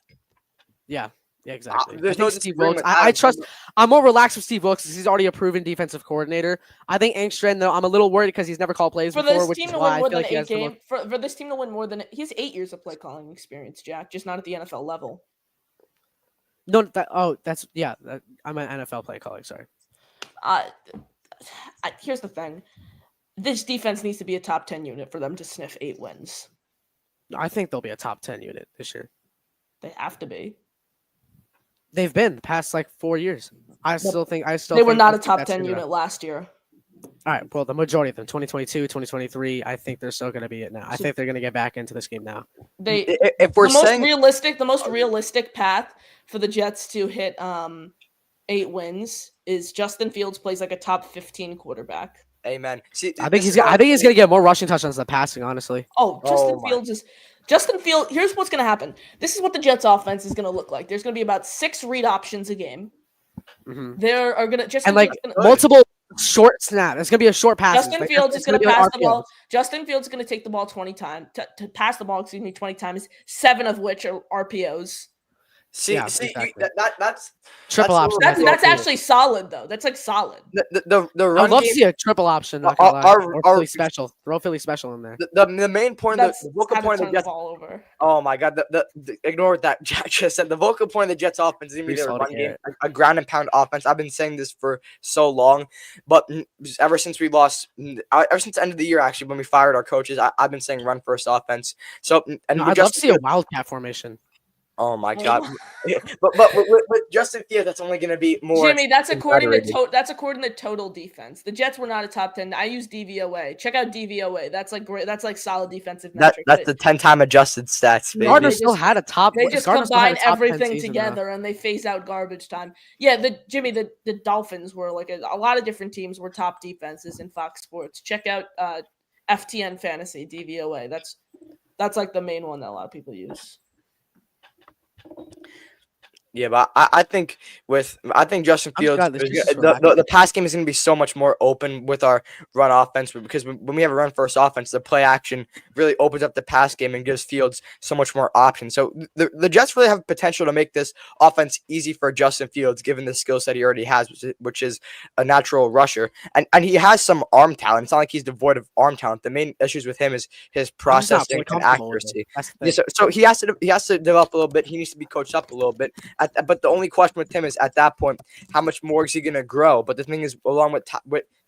Yeah, exactly. There's I no think Steve disagreement Wilkes. with I Adam. trust. I'm more relaxed with Steve Wilkes because he's already a proven defensive coordinator. I think Engstrand, though, I'm a little worried because he's never called plays For before, this which team is to why win I more feel than like he has 8 the most. games, for this team to win more than, he has 8 years of play calling experience, Jack, just not at the NFL level. No, that's yeah. I'm an NFL play calling. Sorry. Here's the thing: this defense needs to be a top 10 unit for them to sniff 8 wins. I think they'll be a top 10 unit this year. They have to be. They've been the past like 4 years. I still think They were not a that's top gonna 10 happen. unit last year. All right, well, the majority of them, 2022, 2023, I think they're still going to be it now. I think they're going to get back into this game now. If we're The most saying realistic path for the Jets to hit 8 wins is Justin Fields plays like a top 15 quarterback. amen. See, I think he's going to get more rushing touchdowns than passing, honestly. Justin Fields. Here's what's going to happen. This is what the Jets offense is going to look like. There's going to be about 6 read options a game. Mm-hmm. There are going to just multiple short snaps. It's going to be a short pass. Justin Fields is going to pass the ball. Justin Fields is going to take the ball 20 times to pass the ball. 20 times, 7 of which are RPOs. Exactly. That's triple option. That's actually solid though. That's like solid. The run I'd love game, to see a triple option. Not gonna lie. Philly special. Throw Philly special in there. The main point, the vocal point of the Jets. Ball over. Oh my God! Ignore what that Jack just said. The vocal point of the Jets offense is going to be their run game, a ground and pound offense. I've been saying this for so long, but ever since we lost, ever since the end of the year, actually, when we fired our coaches, I've been saying run first offense. So, and I'd love to see a wildcat formation. Oh my God! but with Justin Fields, that's only going to be more. Jimmy, that's according to total defense. The Jets were not a top 10. I use DVOA. Check out DVOA. That's like great. That's like solid defensive metric. That's the 10-time adjusted stats. Baby. Gardner still had a top. They just Gardner combine everything together and they phase out garbage time. Yeah, the Dolphins were like a lot of different teams were top defenses in Fox Sports. Check out FTN Fantasy DVOA. That's like the main one that a lot of people use. Yeah, but I think Justin Fields, the pass game is going to be so much more open with our run offense because when we have a run first offense, the play action really opens up the pass game and gives Fields so much more options. So the Jets really have potential to make this offense easy for Justin Fields, given the skill set he already has, which is a natural rusher, and he has some arm talent. It's not like he's devoid of arm talent. The main issues with him is his processing and accuracy. Yeah, so he has to develop a little bit. He needs to be coached up a little bit. But the only question with him is at that point, how much more is he going to grow? But the thing is, along with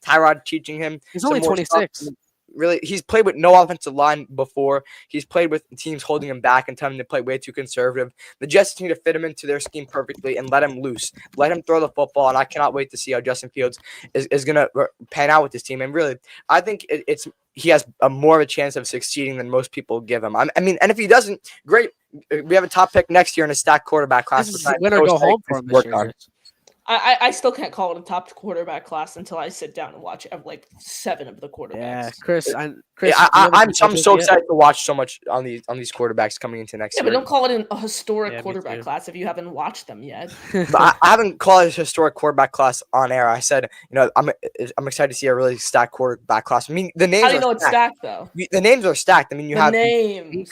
Tyrod teaching him, he's only 26. Really, he's played with no offensive line before. He's played with teams holding him back and telling him to play way too conservative. The Jets need to fit him into their scheme perfectly and let him loose. Let him throw the football, and I cannot wait to see how Justin Fields is going to pan out with this team. And really, I think he has more of a chance of succeeding than most people give him. I mean, and if he doesn't, great. We have a top pick next year in a stacked quarterback class. This is win or go home for him this year. I still can't call it a top quarterback class until I sit down and watch like 7 of the quarterbacks. Yeah, Chris. I'm so excited to watch so much on these quarterbacks coming into next year. Yeah, but don't call it a historic quarterback class if you haven't watched them yet. But I haven't called it a historic quarterback class on air. I said, I'm excited to see a really stacked quarterback class. I mean, the names. How do you know it's stacked though? The names are stacked. I mean, you have names.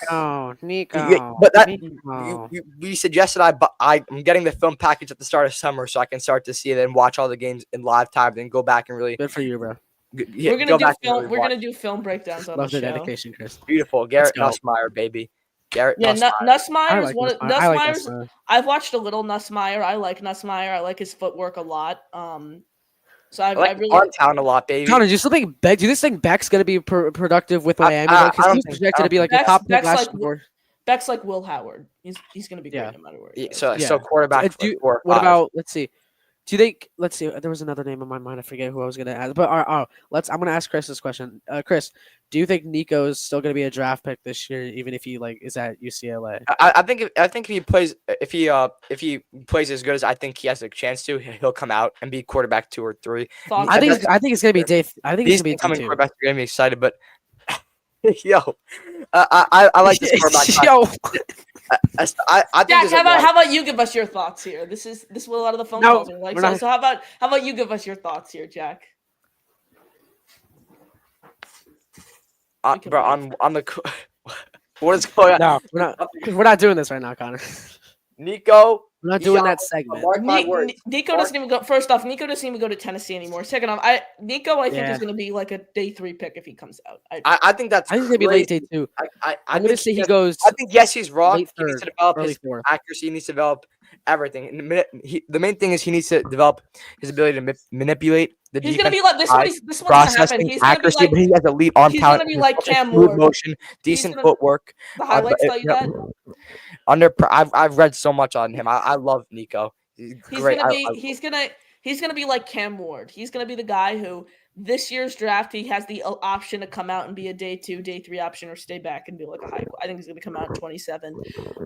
Nico. But that you suggested I'm getting the film package at the start of summer so I can start to see it and watch all the games in live time, then go back and really good for you, bro. We're gonna do film breakdowns on Love the show. dedication, Chris. Beautiful, Garrett Nussmeier, baby. Nussmeier is one of Nussmeier's. I've watched a little Nussmeier. I like Nussmeier. I like his footwork a lot. So I like really on town a lot, baby. Connor, do you still think Beck? Do you think Beck's gonna be productive with Miami? I Because don't he's think- projected I to be don't like a top pick Beck's last like year. Beck's like Will Howard. He's going to be great Yeah. no matter where he goes. So Yeah. quarterback Do you- for 4 or what 5. about? Let's see. Do you think? Let's see. There was another name in my mind. I forget who I was gonna ask. But I'm gonna ask Chris this question. Chris, do you think Nico is still gonna be a draft pick this year, even if he is at UCLA? I think if he plays if he plays as good as I think he has a chance to, he'll come out and be quarterback 2 or 3. Thoughts? I think that's- it's gonna be day. I think it's These gonna be incoming day 2. quarterbacks are gonna be excited, but yo, I like this quarterback. Yo, I think Jack, there's a lot how about you give us your thoughts here? This is what a lot of the phone No, calls are like. we're So, not- so how about you give us your thoughts here, Jack? bro, on the what is going on? no, we're not doing this right now, Connor. Nico, We're not doing Yo, that segment. Mark my words. Nico doesn't even go. First off, Nico doesn't even go to Tennessee anymore. Second off, Nico I think Yeah. is going to be like a day 3 pick if he comes out. I think that's I think it's gonna be late crazy. day 2. I I'm gonna think say he has- goes I think yes, he's wrong. late He needs to third, develop early his fourth. accuracy. He needs to develop everything. The main thing is he needs to develop his ability to manipulate the He's defense. going to be like this. This one's going to Processing happen. He's going to be accuracy, like but he has elite arm he's talent. gonna be like Cam smooth Ward. motion, decent gonna- footwork. the highlights tell you Yep. that. I've read so much on him. I love Nico. He's great. He's gonna be like Cam Ward. He's gonna be the guy who this year's draft he has the option to come out and be a day 2, day 3 option or stay back and be like a high. I think he's gonna come out in 27.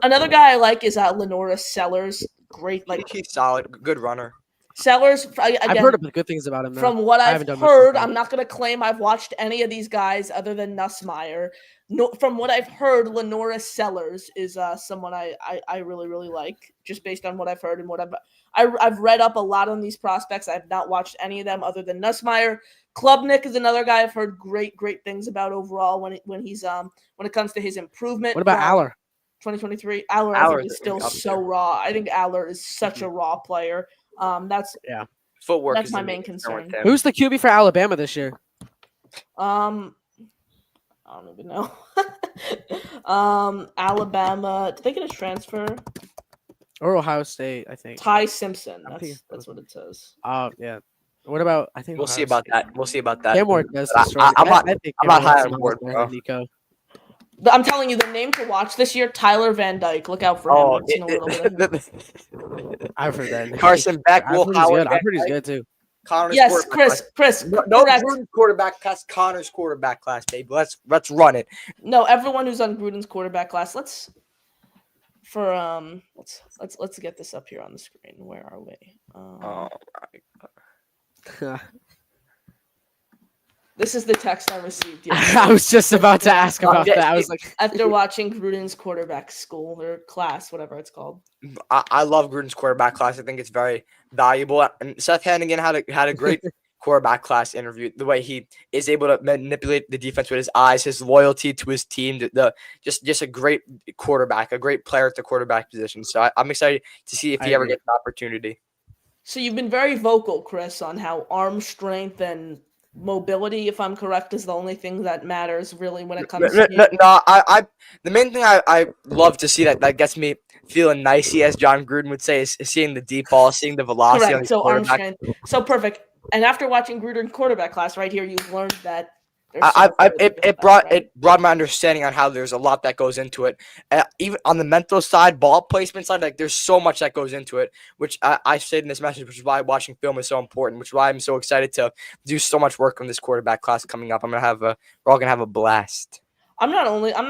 Another guy I like is Lenora Sellers. Great, like he's solid, good runner. Sellers. Again, I've heard good things about him. Though. from what I've haven't done much heard, with him. I'm not going to claim I've watched any of these guys other than Nussmeier. No, from what I've heard, Lenora Sellers is someone I really, really like, just based on what I've heard and what I've read up a lot on these prospects. I've not watched any of them other than Nussmeier. Klubnik is another guy I've heard great things about overall when it comes to his improvement. What about Aller? 2023. Aller I think is still so raw. I think Aller is such a raw player. That's Footwork. That's is my the main biggest concern. with him. Who's the QB for Alabama this year? I don't even know. Alabama. Did they get a transfer? Or Ohio State, I think. Ty Simpson. I think That's what it says. Oh, yeah. What about? I think We'll Ohio see about State. that. We'll see about that. Cam Ward does But destroy. I'm not- I think I'm not Cam Ward's high on miles Ward, better bro. than Nico. But I'm telling you, the name to watch this year, Tyler Van Dyke. Look out for him. Oh, I've seen a little bit of him. I've heard that. Carson Beck, I've Will heard he's Howard. good. I've heard he's good too. Connor's Yes, quarterback Chris. class. No Correct. Gruden's quarterback class. Connor's quarterback class, baby. Let's run it. No, everyone who's on Gruden's quarterback class. Let's get this up here on the screen. Where are we? Oh, This is the text I received I was just about to ask about that. I was like, after watching Gruden's quarterback school or class, whatever it's called. I love Gruden's quarterback class. I think it's very valuable. And Seth Hannigan had a great quarterback class interview. The way he is able to manipulate the defense with his eyes, his loyalty to his team, just a great quarterback, a great player at the quarterback position. So I'm excited to see if he ever gets an opportunity. So you've been very vocal, Chris, on how arm strength and mobility, if I'm correct, is the only thing that matters really when it comes to I the main thing I love to see that gets me feeling nicey, as John Gruden would say, is seeing the deep ball, seeing the velocity on correct. the So arm quarterback. strength. So perfect. And after watching Gruden quarterback class right here, you've learned that there's It brought my understanding on how there's a lot that goes into it. Even on the mental side, ball placement side, like there's so much that goes into it, which I said in this message, which is why watching film is so important, which is why I'm so excited to do so much work on this quarterback class coming up. we're all gonna have a blast. I'm not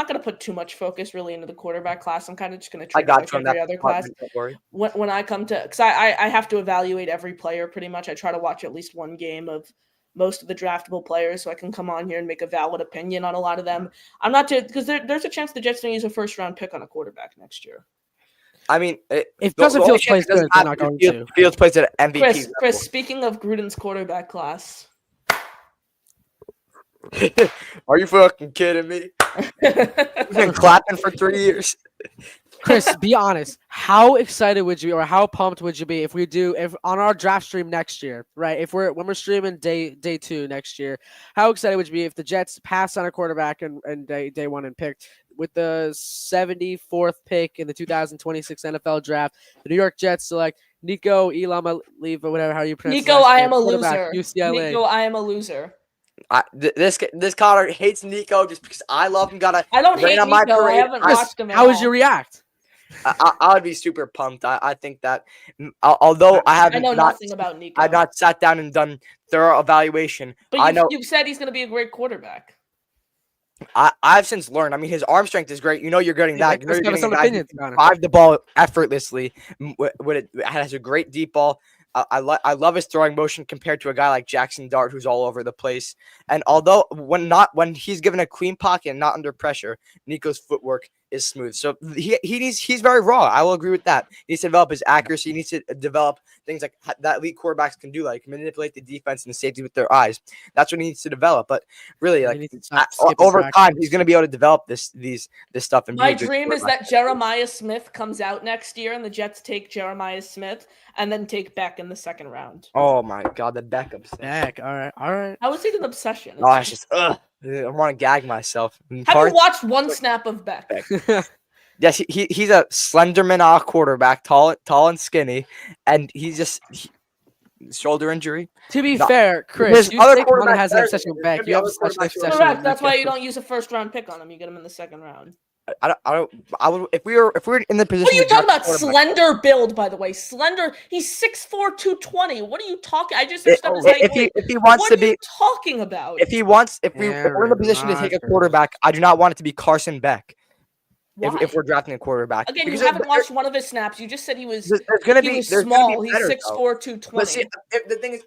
going to put too much focus really into the quarterback class. I'm kind of just going to treat I it got like you on every that other class. department, don't worry. When I come to, because I have to evaluate every player pretty much. I try to watch at least one game of most of the draftable players so I can come on here and make a valid opinion on a lot of them. I'm not to, because there's a chance the Jets don't use a first round pick on a quarterback next year. I mean, if Justin Fields plays good, they're not going to. Fields plays at MVP. Chris, speaking of Gruden's quarterback class. Are you fucking kidding me? We've been clapping for 3 years. Chris, be honest. How excited would you, or how pumped would you be if on our draft stream next year, right? When we're streaming day 2 next year, how excited would you be if the Jets pass on a quarterback and day 1 and pick with the 74th pick in the 2026 NFL Draft, the New York Jets select Nico Elamaliva, whatever how you pronounce his Nico, last I name, am a quarterback, loser. UCLA. Nico, I am a loser. This Connor hates Nico just because I love him. Got I don't rain hate on my Nico. I parade. haven't Chris, watched him at how would you all. react? I would be super pumped. I think that although I I haven't know not nothing about Nico. I've not sat down and done thorough evaluation. But I know you've said he's going to be a great quarterback. I've since learned. I mean, his arm strength is great. You know, you're getting that. You know, Chris, you're give us getting some a guy who opinions, can Connor. drive the ball effortlessly. It has a great deep ball. I love his throwing motion compared to a guy like Jackson Dart, who's all over the place. And although when he's given a clean pocket and not under pressure, Nico's footwork is smooth. So he's very raw. I will agree with that. He needs to develop his accuracy. He needs to develop things like that elite quarterbacks can do, like manipulate the defense and the safety with their eyes. That's what he needs to develop. But really, He like needs to stop skipping over practice. time, he's going to be able to develop this stuff. And My be a good dream is quarterback. that Jeremiah Smith comes out next year and the Jets take Jeremiah Smith and then take Beck in the second round. Oh my God, the backup. Heck, all right. How is it an obsession? Oh, it's just I want to gag myself. Have you watched one snap of Beck? Yes, he's a Slenderman quarterback, tall and skinny, and shoulder injury. To be No, fair, Chris, there's you other think Connor quarterbacks has an better obsession than with him. Beck. There's You have gonna be such an other obsession quarterbacks with Correct. Beck. That's why you don't use a first round pick on him. You get him in the second round. I would if we were in the position. What are you to talking draft about? a quarterback- Slender build, by the way. Slender. He's 6'4", 220. What are you talking? I just searched up his height. If he wants What to are you be, talking about? if we're in the position to take a Rodgers. quarterback, I do not want it to be Carson Beck. Why? If we're drafting a quarterback, Again, because you haven't watched one of his snaps. You just said he was there's gonna he be was there's gonna be small. He's better, 6'4", though. 220. But see, the thing is,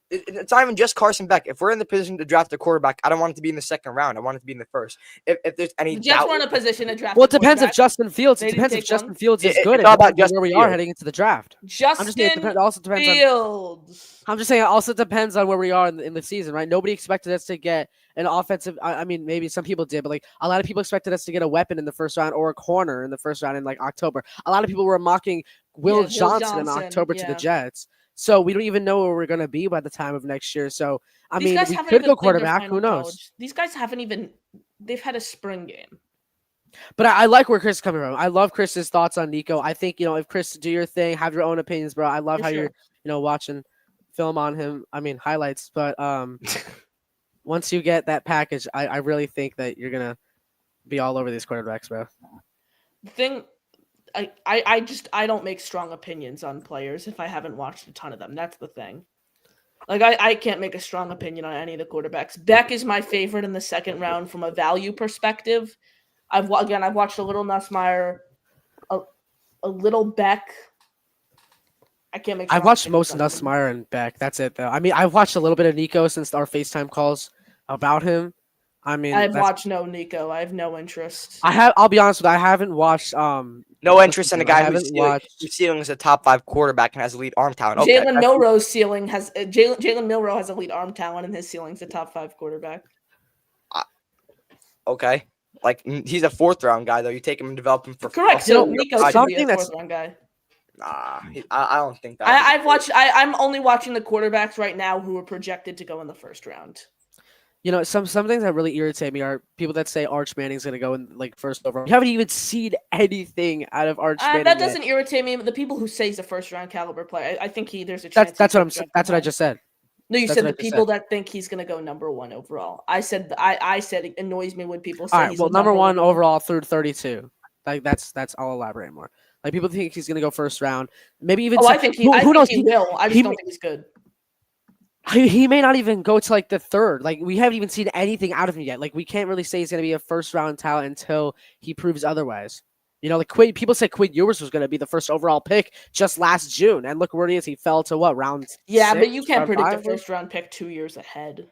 it's not even just Carson Beck. If we're in the position to draft a quarterback, I don't want it to be in the second round. I want it to be in the first. If there's any The Jets doubt, were in a position to draft. Well, a it depends if quarterback. Justin Fields. They It didn't depends if take Justin one. Fields is It- good. it's all about depends on Justin where we are Fields. heading into the draft. Justin I'm just saying it also depends on. Fields. I'm just saying it also depends on where we are in the season, right? Nobody expected us to get an offensive. I mean, maybe some people did, but like a lot of people expected us to get a weapon in the first round or a corner in the first round in like October. A lot of people were mocking Will Johnson in October to the Jets. So we don't even know where we're going to be by the time of next year. So I These mean, guys we haven't could even go played their quarterback. final Who knows? college. These guys haven't even. They've had a spring game. But I like where Chris is coming from. I love Chris's thoughts on Nico. I think, if Chris, do your thing, have your own opinions, bro. I love For how sure. you're, watching film on him. I mean, highlights. But once you get that package, I really think that you're going to be all over these quarterbacks, bro. The thing, I don't make strong opinions on players if I haven't watched a ton of them. That's the thing. Like I can't make a strong opinion on any of the quarterbacks. Beck is my favorite in the second round from a value perspective. I've watched a little Nussmeier, a little Beck. I can't make. I've watched most Nussmeier and Beck. That's it, though. I mean, I've watched a little bit of Nico since our FaceTime calls about him. I mean, I've watched no Nico. I have no interest. I'll be honest with you. I haven't watched. no interest in a I guy haven't whose ceiling is a top 5 quarterback and has elite arm talent. Okay, Jalen Milroe's ceiling has Jalen Milroe has elite arm talent, and his ceiling's a top 5 quarterback. okay. Like he's a 4th round guy though. You take him and develop him for Correct. So Nico should be something a that's- 4th round guy. Nah, I don't think that. I've watched. I'm only watching the quarterbacks right now who are projected to go in the first round. Some things that really irritate me are people that say Arch Manning's going to go in like first overall. You haven't even seen anything out of Arch Manning. That yet. doesn't irritate me. But the people who say he's a first round caliber player, I think there's a chance. That's what I just said. No, you That's said what I the just people that think he's going to go number 1 overall. I said it annoys me when people say All right, he's well, a number 1 overall. overall through 32. Like that's I'll elaborate more. Like people think he's going to go first round, maybe even. I think he. who I think knows? he will. I just he don't think he's good. He may not even go to like the 3rd. Like we haven't even seen anything out of him yet. Like we can't really say he's going to be a first round talent until he proves otherwise. Like people said Quinn Ewers was going to be the first overall pick just last June, and look where he is. He fell to what, round? Yeah, 6, but you can't round predict 5? a first round pick 2 years ahead.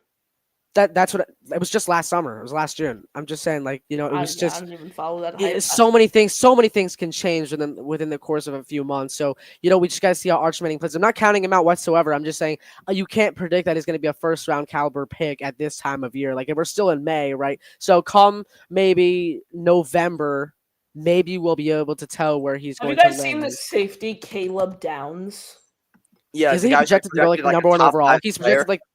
That's what it was just last summer. It was last June. I'm just saying, like it was I just don't even follow that. so many things can change within the course of a few months. So we just got to see how Arch Manning plays. I'm not counting him out whatsoever. I'm just saying you can't predict that he's going to be a first round caliber pick at this time of year. Like if we're still in May, right? So come maybe November, maybe we'll be able to tell where he's Have going you guys to seen land. the safety Caleb Downs? Yeah, Isn't he projected to go like a number 1 top overall? 5 He's player. projected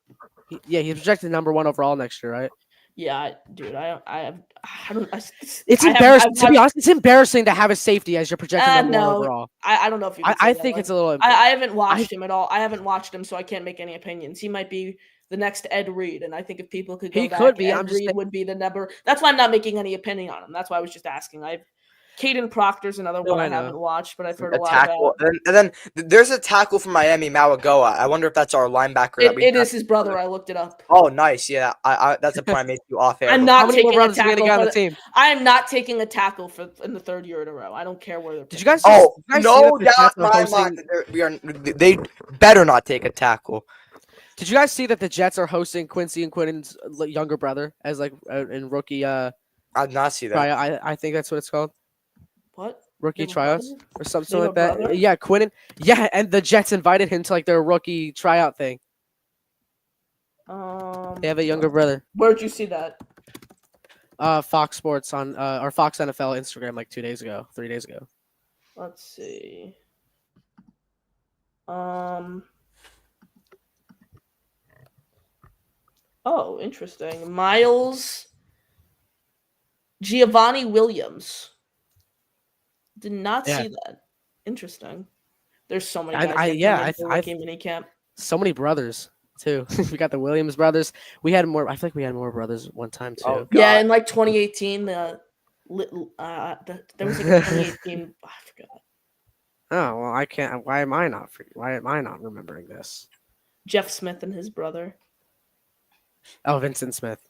he's projected number 1 overall next year, right? Yeah, dude, I don't. It's I embarrassing. To be honest, it's embarrassing to have a safety as your projected number one no, overall. I don't know if you. Could I say that. think Like, it's a little. I haven't watched him at all. I haven't watched him, so I can't make any opinions. He might be the next Ed Reed, and I think if people could go He back, could be. Ed I'm just Reed saying. would be the number. That's why I'm not making any opinion on him. That's why I was just asking. Caden Proctor's another No, one I I know. haven't watched, but I've heard A a lot tackle, about. and then there's a tackle from Miami, Malagoa. I wonder if that's our linebacker that we. It is his brother. I looked it up. Oh, nice. Yeah, I that's a point I made you off air. I'm but- not How many more taking a brothers are gonna tackle get on for the team? I am not taking a tackle in the third year in a row. I don't care where they're. Did you guys? Oh, did you guys see no that the doubt Jets in are my hosting- mind that they better not take a tackle. Did you guys see that the Jets are hosting Quincy and Quinn's younger brother as like in rookie? I did not see that. I think that's what it's called. What? Rookie They have a tryouts brother? or something They have like a that. brother? Yeah, Quinnen. Yeah, and the Jets invited him to like their rookie tryout thing. They have a younger brother. Where'd you see that? Fox Sports on or Fox NFL Instagram like 3 days ago. Let's see. Oh, interesting. Miles Giovanni Williams. Did not Yeah. see that. Interesting. There's so many I- guys. I- getting yeah, in for I- rookie minicamp. So many brothers too. We got the Williams brothers. We had more. I feel like we had more brothers one time too. Oh, Yeah, God. in like 2018, there was like a 2018. I forgot. Oh well, I can't. Why am I not? Why am I not remembering this? Jeff Smith and his brother. Oh, Vincent Smith.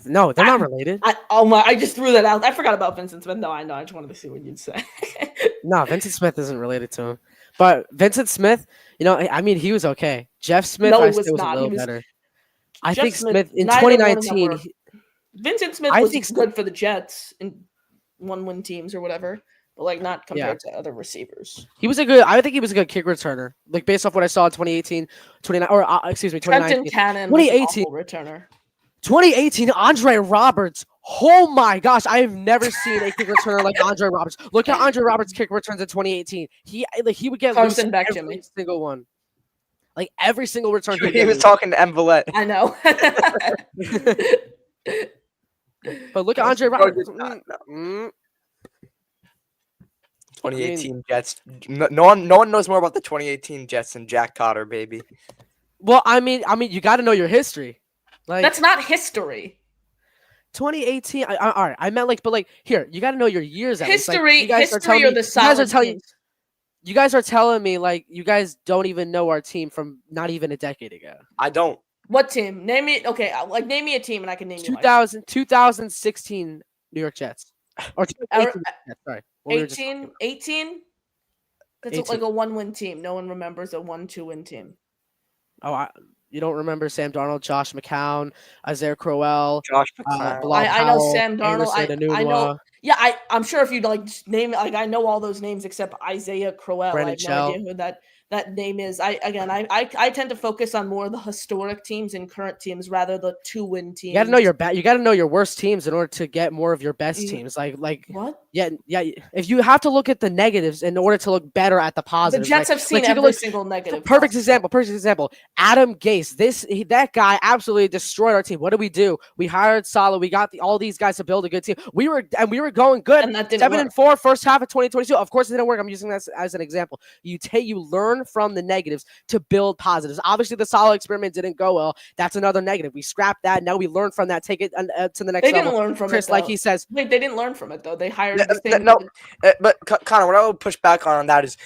No, they're not related. I just threw that out. I forgot about Vincent Smith. No, I know. I just wanted to see what you'd say. No, Vincent Smith isn't related to him. But Vincent Smith, I mean, he was okay. Jeff Smith, No, I he was still was a not. little He was- better. I Jeff think Smith in neither one of them 2019. were- Vincent Smith I was think good for the Jets in one-win teams or whatever, but like not compared to other receivers. He was a good. I think he was a good kick returner. Like based off what I saw in 2018, 29 or excuse me, Trenton 2019. Cannon was an 2018. awful returner. 2018, Andre Roberts. Oh my gosh, I have never seen a kick returner like Andre Roberts. Look at Andre Roberts' kick returns in 2018. He would get Carson loose Beck, every Jimmy. single one. Like every single return He was talking to Envelet. I know. But look at Andre Bro, Roberts. did not know. Mm. 2018 Jets. No one knows more about the 2018 Jets than Jack Cotter, baby. Well, I mean, you got to know your history. Like That's not history. 2018. All right, I meant like, but like here, you got to know your years. At least. Like, History, you guys are telling history me- are the solid teams. You guys are telling me like you guys don't even know our team from not even a decade ago. I don't. What team? Name me. Okay, like name me a team, and I can name you. 2016 New York Jets. Or 2018 Jets, sorry. What we were just talking 18. about. 18. That's 18. like a one-win team. No one remembers a 1-2-win team. Oh, you don't remember Sam Darnold, Josh McCown, Isaiah Crowell, Josh McCown. Bilal I know Powell, Sam Darnold. Anderson I know. Anunua. Yeah, I'm sure if you like just name it, like I know all those names except Isaiah Crowell. Brandon I have no Shell. idea who that name is. I tend to focus on more of the historic teams and current teams rather the 2-win teams. You got to know your You got to know your worst teams in order to get more of your best Mm. teams. Like What? yeah. If you have to look at the negatives in order to look better at the The positives. Jets like, have seen like, take a every look- single negative. Perfect possible. example. Adam Gase. That guy absolutely destroyed our team. What did we do? We hired Salah. We got all these guys to build a good team. We were going good. And that didn't 7-4 first half of 2022. Of course, it didn't work. I'm using that as an example. You learn from the negatives to build positives. Obviously, the Salah experiment didn't go well. That's another negative. We scrapped that. Now we learn from that. Take it to the next They level. didn't learn from Chris, it. like though. he says, Wait, they didn't learn from it though. They hired No, the same. no, but Connor, what I would push back on that is,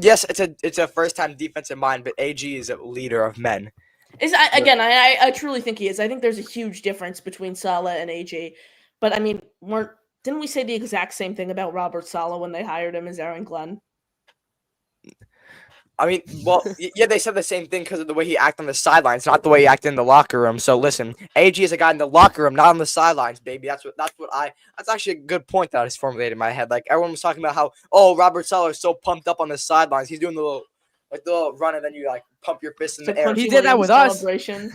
yes, it's a first time defensive mind, but AG is a leader of men. I truly think he is. I think there's a huge difference between Salah and AJ. But I mean, didn't we say the exact same thing about Robert Salah when they hired him as Aaron Glenn? I mean, well, yeah, they said the same thing because of the way he acted on the sidelines, not the way he acted in the locker room. So listen, AG is a guy in the locker room, not on the sidelines, baby. That's actually a good point that I just formulated in my head. Like everyone was talking about how, Robert Saleh is so pumped up on the sidelines. He's doing the little run, and then you like pump your fist in the air. Quincy He did that Williams with us. celebration.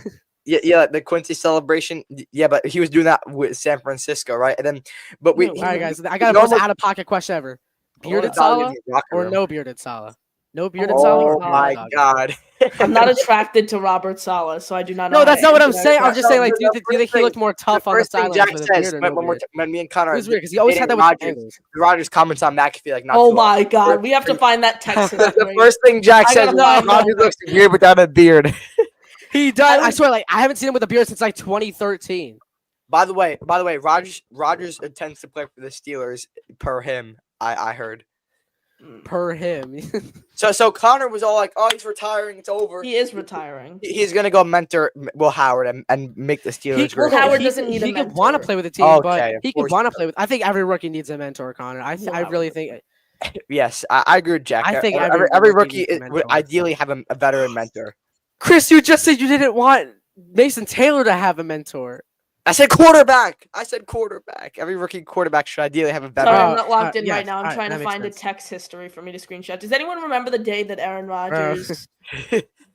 Yeah, the Quincy celebration. Yeah, but he was doing that with San Francisco, right? And then, but we. No, All right, guys, I got the most out of pocket question ever: bearded Salah or no bearded Salah? No bearded Oh Salah. Oh my dog? God. I'm not attracted to Robert Saleh, so I do not know. No, how that's to not what I'm answer that saying. I'm just saying, question. like, do you think he looked more tough on the First thing sidelines Jack with a says beard or no beard? when me and Connor It are was weird because he always had that debating with the Rodgers, Bengals. Rodgers comments on McAfee like not Oh too my often. God, we have to find that text The history. first thing Jack I says gotta is find Rodgers that. looks weird without a beard. He does. I was- swear, like, I haven't seen him with a beard since like 2013. By the way, Rodgers intends to play for the Steelers per him. I heard. Per him. So Connor was all like, "Oh, he's retiring. It's over." He is retiring. He's gonna go mentor Will Howard and make the Steelers Will great. Howard he, doesn't need a he could want to mentor. play with the team, Okay, but of he could course want he to play with. I think every rookie needs a mentor, Connor. Will I Howard really does. think. Yes, I agree with Jack. I think every every rookie rookie needs a would mentor. ideally have a veteran mentor. Chris, you just said you didn't want Mason Taylor to have a mentor. I said quarterback. Every rookie quarterback should ideally have a Sorry, veteran. I'm not locked in yes, right now. I'm alright, trying to that makes find a sense. text history for me to screenshot. Does anyone remember the day that Aaron Rodgers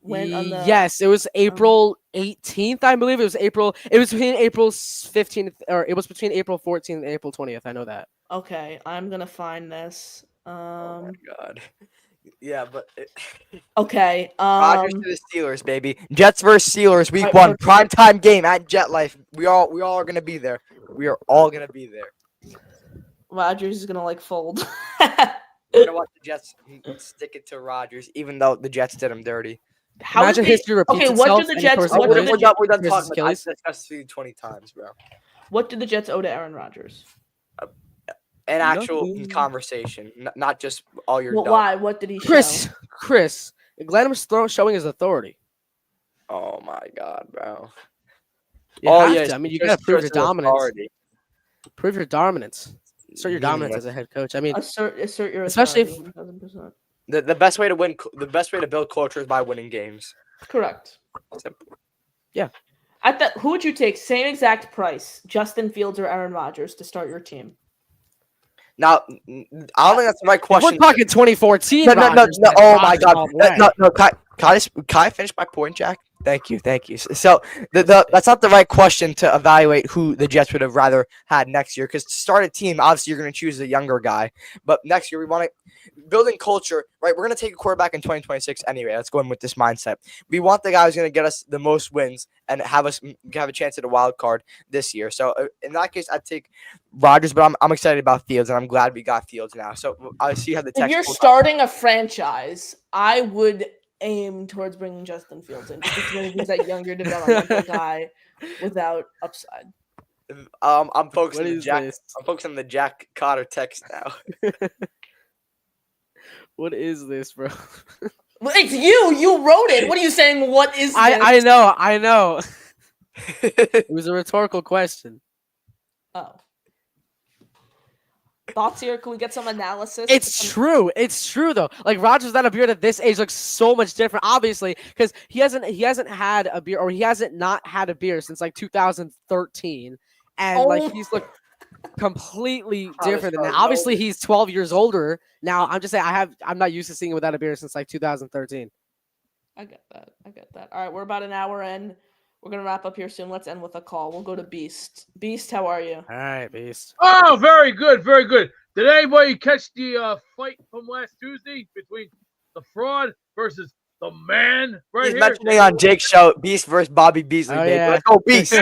went on the? Yes, it was April 18th, I believe. It was April. It was between April 15th, or it was between April 14th and April 20th. I know that. Okay, I'm gonna find this. Oh my God. Yeah, but Okay. Rodgers to the Steelers, baby. Jets versus Steelers, week Right, one, perfect. primetime game at Jet Life. We all are gonna be there. We are all gonna be there. Rodgers is gonna like fold. We're gonna watch the Jets stick it to Rodgers, even though the Jets did him dirty. How Imagine did they- history repeats okay, itself. what do the and Jets? Torres What do Achilles- the, We're done Torres talking. I Achilles. discussed it 20 times, bro. what did the Jets owe to Aaron Rodgers? An actual Nothing. conversation, not just all your. Well, dumb- why? What did he show? Chris, Glenn was showing his authority. Oh my God, bro. You Oh have yeah, to. I mean, you just gotta prove shows your his dominance. authority. Prove your dominance. Assert your dominance Meaningless. as a head coach. I mean, Assert your especially if- authority, 1000%. The best way to win, the best way to build culture is by winning games. Correct. Simple. Who would you take? Same exact price, Justin Fields or Aaron Rodgers to start your team? Now, I don't think that's the right if we're question. talking 2014. No. Rodgers, Oh then my Rodgers God. all the way. No. Can I finish my point, Jack? Thank you. So that's not the right question to evaluate who the Jets would have rather had next year. Because to start a team, obviously you're going to choose a younger guy. But next year we want to building culture, right? We're going to take a quarterback in 2026 anyway. Let's go in with this mindset. We want the guy who's going to get us the most wins and have us have a chance at a wild card this year. So in that case, I'd take Rodgers, but I'm excited about Fields, and I'm glad we got Fields now. So I see how the If text. you're starting a franchise, I would aim towards bringing Justin Fields in because he's that younger developmental guy without upside. I'm focused What on the is Jack. this? I'm focused on the Jack Cotter text now. What is this, bro? Well, it's you. You wrote it. What are you saying? What is this? I know. It was a rhetorical question. Oh. Thoughts here? Can we get some analysis? It's true. It's true though. Like Rodgers without a beard at this age looks so much different. Obviously, because he hasn't had a beard, or he hasn't not had a beard since like 2013, and like he's looked completely different than that. Obviously, he's 12 years older now. I'm just saying I'm not used to seeing him without a beard since like 2013. I get that. All right, we're about an hour in. We're gonna wrap up here soon. Let's end with a call. We'll go to Beast. Beast, how are you? All right, Beast. Oh, very good, very good. Did anybody catch the fight from last Tuesday between the fraud versus the man right He's here? mentioning on Jake's show, Beast versus Bobby Beasley. Oh, baby. yeah. Let's go, Beast.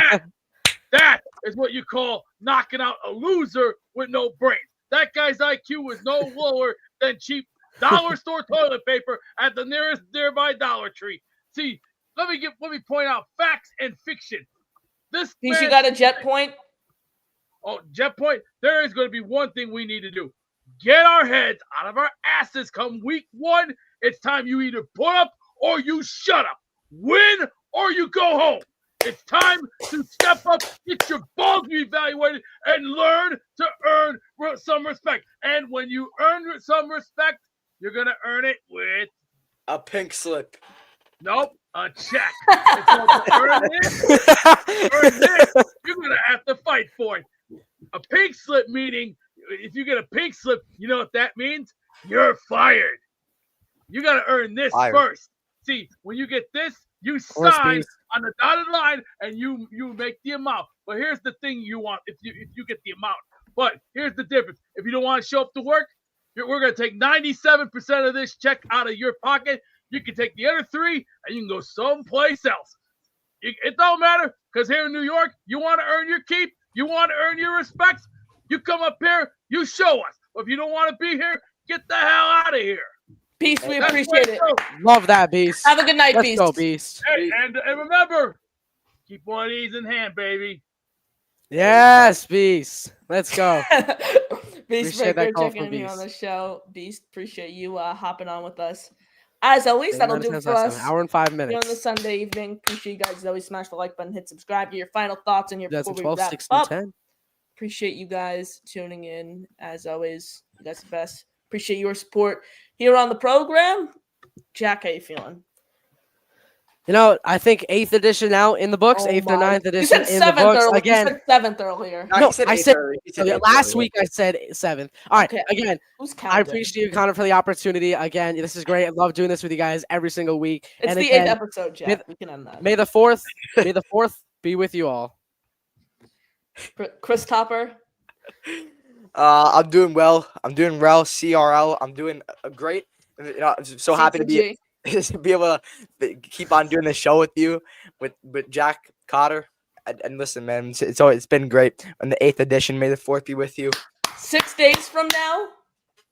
That is what you call knocking out a loser with no brains. That guy's IQ is no lower than cheap dollar store toilet paper at the nearest nearby Dollar Tree. See, let me point out facts and fiction. This Beast, you man- got a jet point? Oh, Jet Point, there is going to be one thing we need to do. Get our heads out of our asses come week one. It's time you either put up or you shut up. Win or you go home. It's time to step up, get your balls reevaluated, and learn to earn some respect. And when you earn some respect, you're going to earn it with, A pink slip. nope, a check. And so to earn this, you're going to have to fight for it. A pink slip meaning, if you get a pink slip, you know what that means? You're fired. You got to earn this first. See, when you get this, you sign on the dotted line and you make the amount. But here's the thing you want if you get the amount. But here's the difference. If you don't want to show up to work, We're going to take 97% of this check out of your pocket. You can take the other 3 and you can go someplace else. It don't matter, because here in New York, you want to earn your keep, you want to earn your respects, you come up here, you show us. But if you don't want to be here, get the hell out of here. Beast, we That's appreciate it. Love that, Beast. Have a good night, Let's Beast. go, Beast. Hey, and remember, keep one of these in hand, baby. Yes, Beast. Let's go. Beast Appreciate that Breaker call checking from in here on Beast. the show. Beast, appreciate you hopping on with us. As always, Same that'll amount do of it times for last us. time. Hour and 5 Here on the minutes. Sunday evening. Appreciate you guys as always. Smash the like button, hit subscribe. Get your final thoughts and your before we 2012, wrap 6 and up. 10. Appreciate you guys tuning in. As always, you guys are the best. Appreciate your support here on the program. Jack, how you feeling? You know, I think 8th edition now in the books, 8th or 9th You edition said in the 7th books. earlier. Again, You said 7th earlier. No, No, he said I eighth said- earlier. He said eighth last earlier. week I said 7th. All right, Okay. again, Who's I counting? appreciate you, Connor, for the opportunity. Again, this is great. I love doing this with you guys every single week. It's and the again, 8th episode, Jack. We can end that. May the 4th be with you all. Chris Topper. I'm doing well. I'm doing well. CRL. I'm doing great. You know, I'm so happy to be able to keep on doing the show with you, with Jack Cotter. And listen, man, it's been great. On the 8th edition, may the 4th be with you. 6 days from now,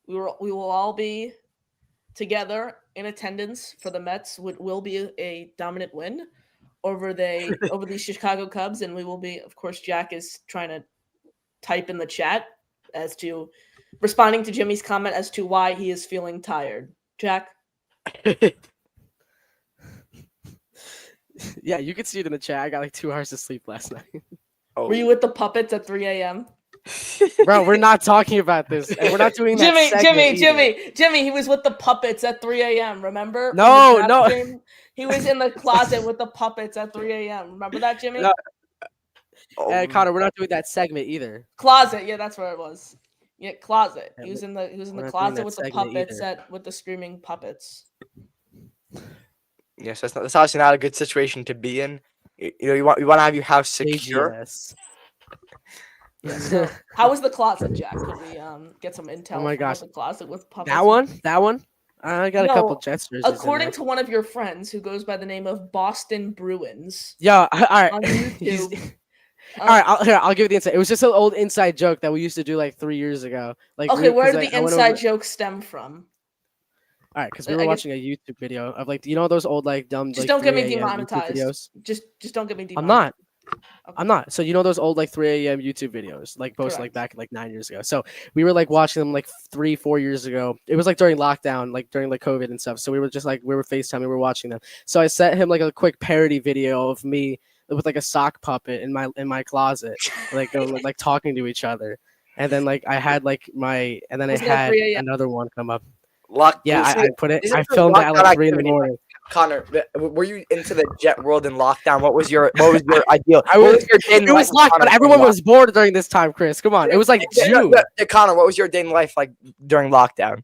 we will all be together in attendance for the Mets. Will be a dominant win over the Chicago Cubs, and we will be. Of course, Jack is trying to type in the chat as to responding to Jimmy's comment as to why he is feeling tired. Jack. Yeah, you can see it in the chat. I got like 2 hours of sleep last night. Oh. Were you with the puppets at 3 a.m.? Bro, we're not talking about this. And we're not doing that Jimmy, he was with the puppets at 3 a.m. Remember? No, In the no. draft game, he was in the closet with the puppets at 3 a.m. Remember that, Jimmy? No. Oh. Connor, we're not doing that segment either. Closet, yeah, that's where it was. Yeah, closet. Yeah, He was in the we're not doing closet that with the segment puppets either. with the screaming puppets. Yes, that's obviously not a good situation to be in. You know, you want to have your house secure. AGS. Yeah, so how was the closet, Jack? Could we get some intel Oh my from gosh. what the closet with puppets? That one? I got a couple No, Jets jerseys. According to one of your friends who goes by the name of Boston Bruins Yeah, all right. on He's- YouTube. all right, I'll give you the insight. It was just an old inside joke that we used to do like 3 years ago. Like, Okay, where 'cause did the I went inside over- joke stem from? All right, because I we were guess- watching a YouTube video of like, you know, those old like dumb. Just like, don't get me 3 a.m. YouTube demonetized. videos? Just don't get me I'm demonetized. not. I'm not. So you know those old like 3 a.m. YouTube videos, like posted like Correct. back like 9 years ago. So we were like watching them like 3-4 years ago. It was like during lockdown, like during like COVID and stuff. So we were just like we were FaceTime, we were watching them. So I sent him like a quick parody video of me with like a sock puppet in my closet, like like talking to each other. And then like I had like my and then Was I it at had 3 a.m.? another one come up. Lock. Yeah, was I it- put it. is I the filmed it at lockdown like 3 in the activity, morning. Connor, were you into the Jet world in lockdown? What was your ideal? I What was. your day in It was life, locked, Connor, but everyone was bored during this time, Chris. Come on, it was like June. Connor, what was your day in life like during lockdown?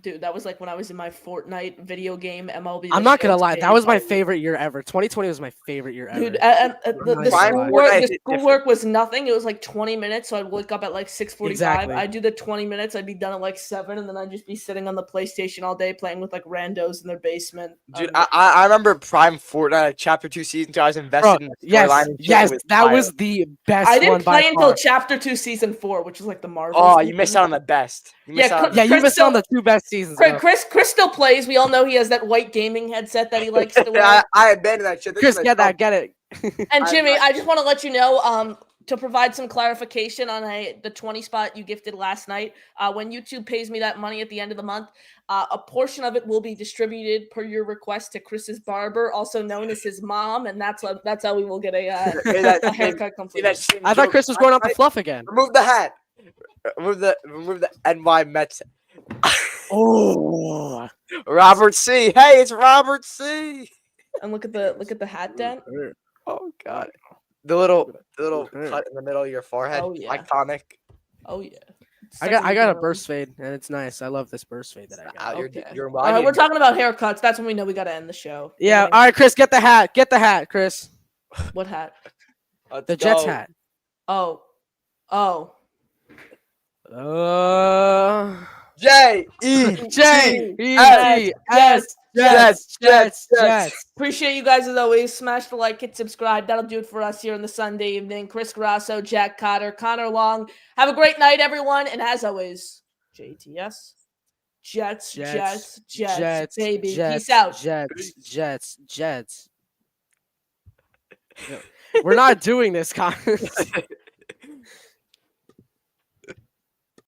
Dude, that was like when I was in my Fortnite video game MLB. I'm The not gonna Show's lie, game. that was my favorite year ever. 2020 was my favorite year ever. Dude, the not gonna lie. schoolwork, Fortnite the is schoolwork was nothing. It was like 20 minutes, so I'd wake up at like 6:45. Exactly. I'd do the 20 minutes. I'd be done at like 7, and then I'd just be sitting on the PlayStation all day playing with like randos in their basement. Dude, I remember Prime Fortnite Chapter 2 Season 2. I was invested Bro, in the yes, storyline and shit. yes, It was that fire. was the best I one didn't by play until far. Chapter 2 Season 4, which is like the Marvel. Oh, you season. missed out on the best. You missed Yeah, out on Yeah, the you Chris missed out on still- the 2 best seasons. Bro. Chris still plays. We all know he has that white gaming headset that he likes to wear. I abandoned that shit. This Chris, is a get that, joke. get it. And I'm Jimmy, not- I just want to let you know, to provide some clarification on the 20 spot you gifted last night. When YouTube pays me that money at the end of the month, a portion of it will be distributed per your request to Chris's barber, also known as his mom, and that's how we will get a haircut See completed. that same I thought joke Chris was going off the last night? fluff again. Remove the hat. Remove the NY Mets. Oh, Robert C. Hey, it's Robert C. And look at the hat dent. Oh God. The little cut in the middle of your forehead. Oh, yeah. Iconic. Oh yeah. I got a burst fade, and it's nice. I love this burst fade that I got. Okay. You're All right, we're talking about haircuts. That's when we know we got to end the show. Yeah, Okay. all right, Chris, get the hat, Chris. What hat? The Jets hat. Oh. Uh, J-E-T-S. Jets. Appreciate you guys as always. Smash the like, hit subscribe. That'll do it for us here on the Sunday evening. Chris Grasso, Jack Cotter, Connor Long. Have a great night, everyone. And as always, JTS. Jets, baby. Peace out. Jets. We're not doing this, Connor.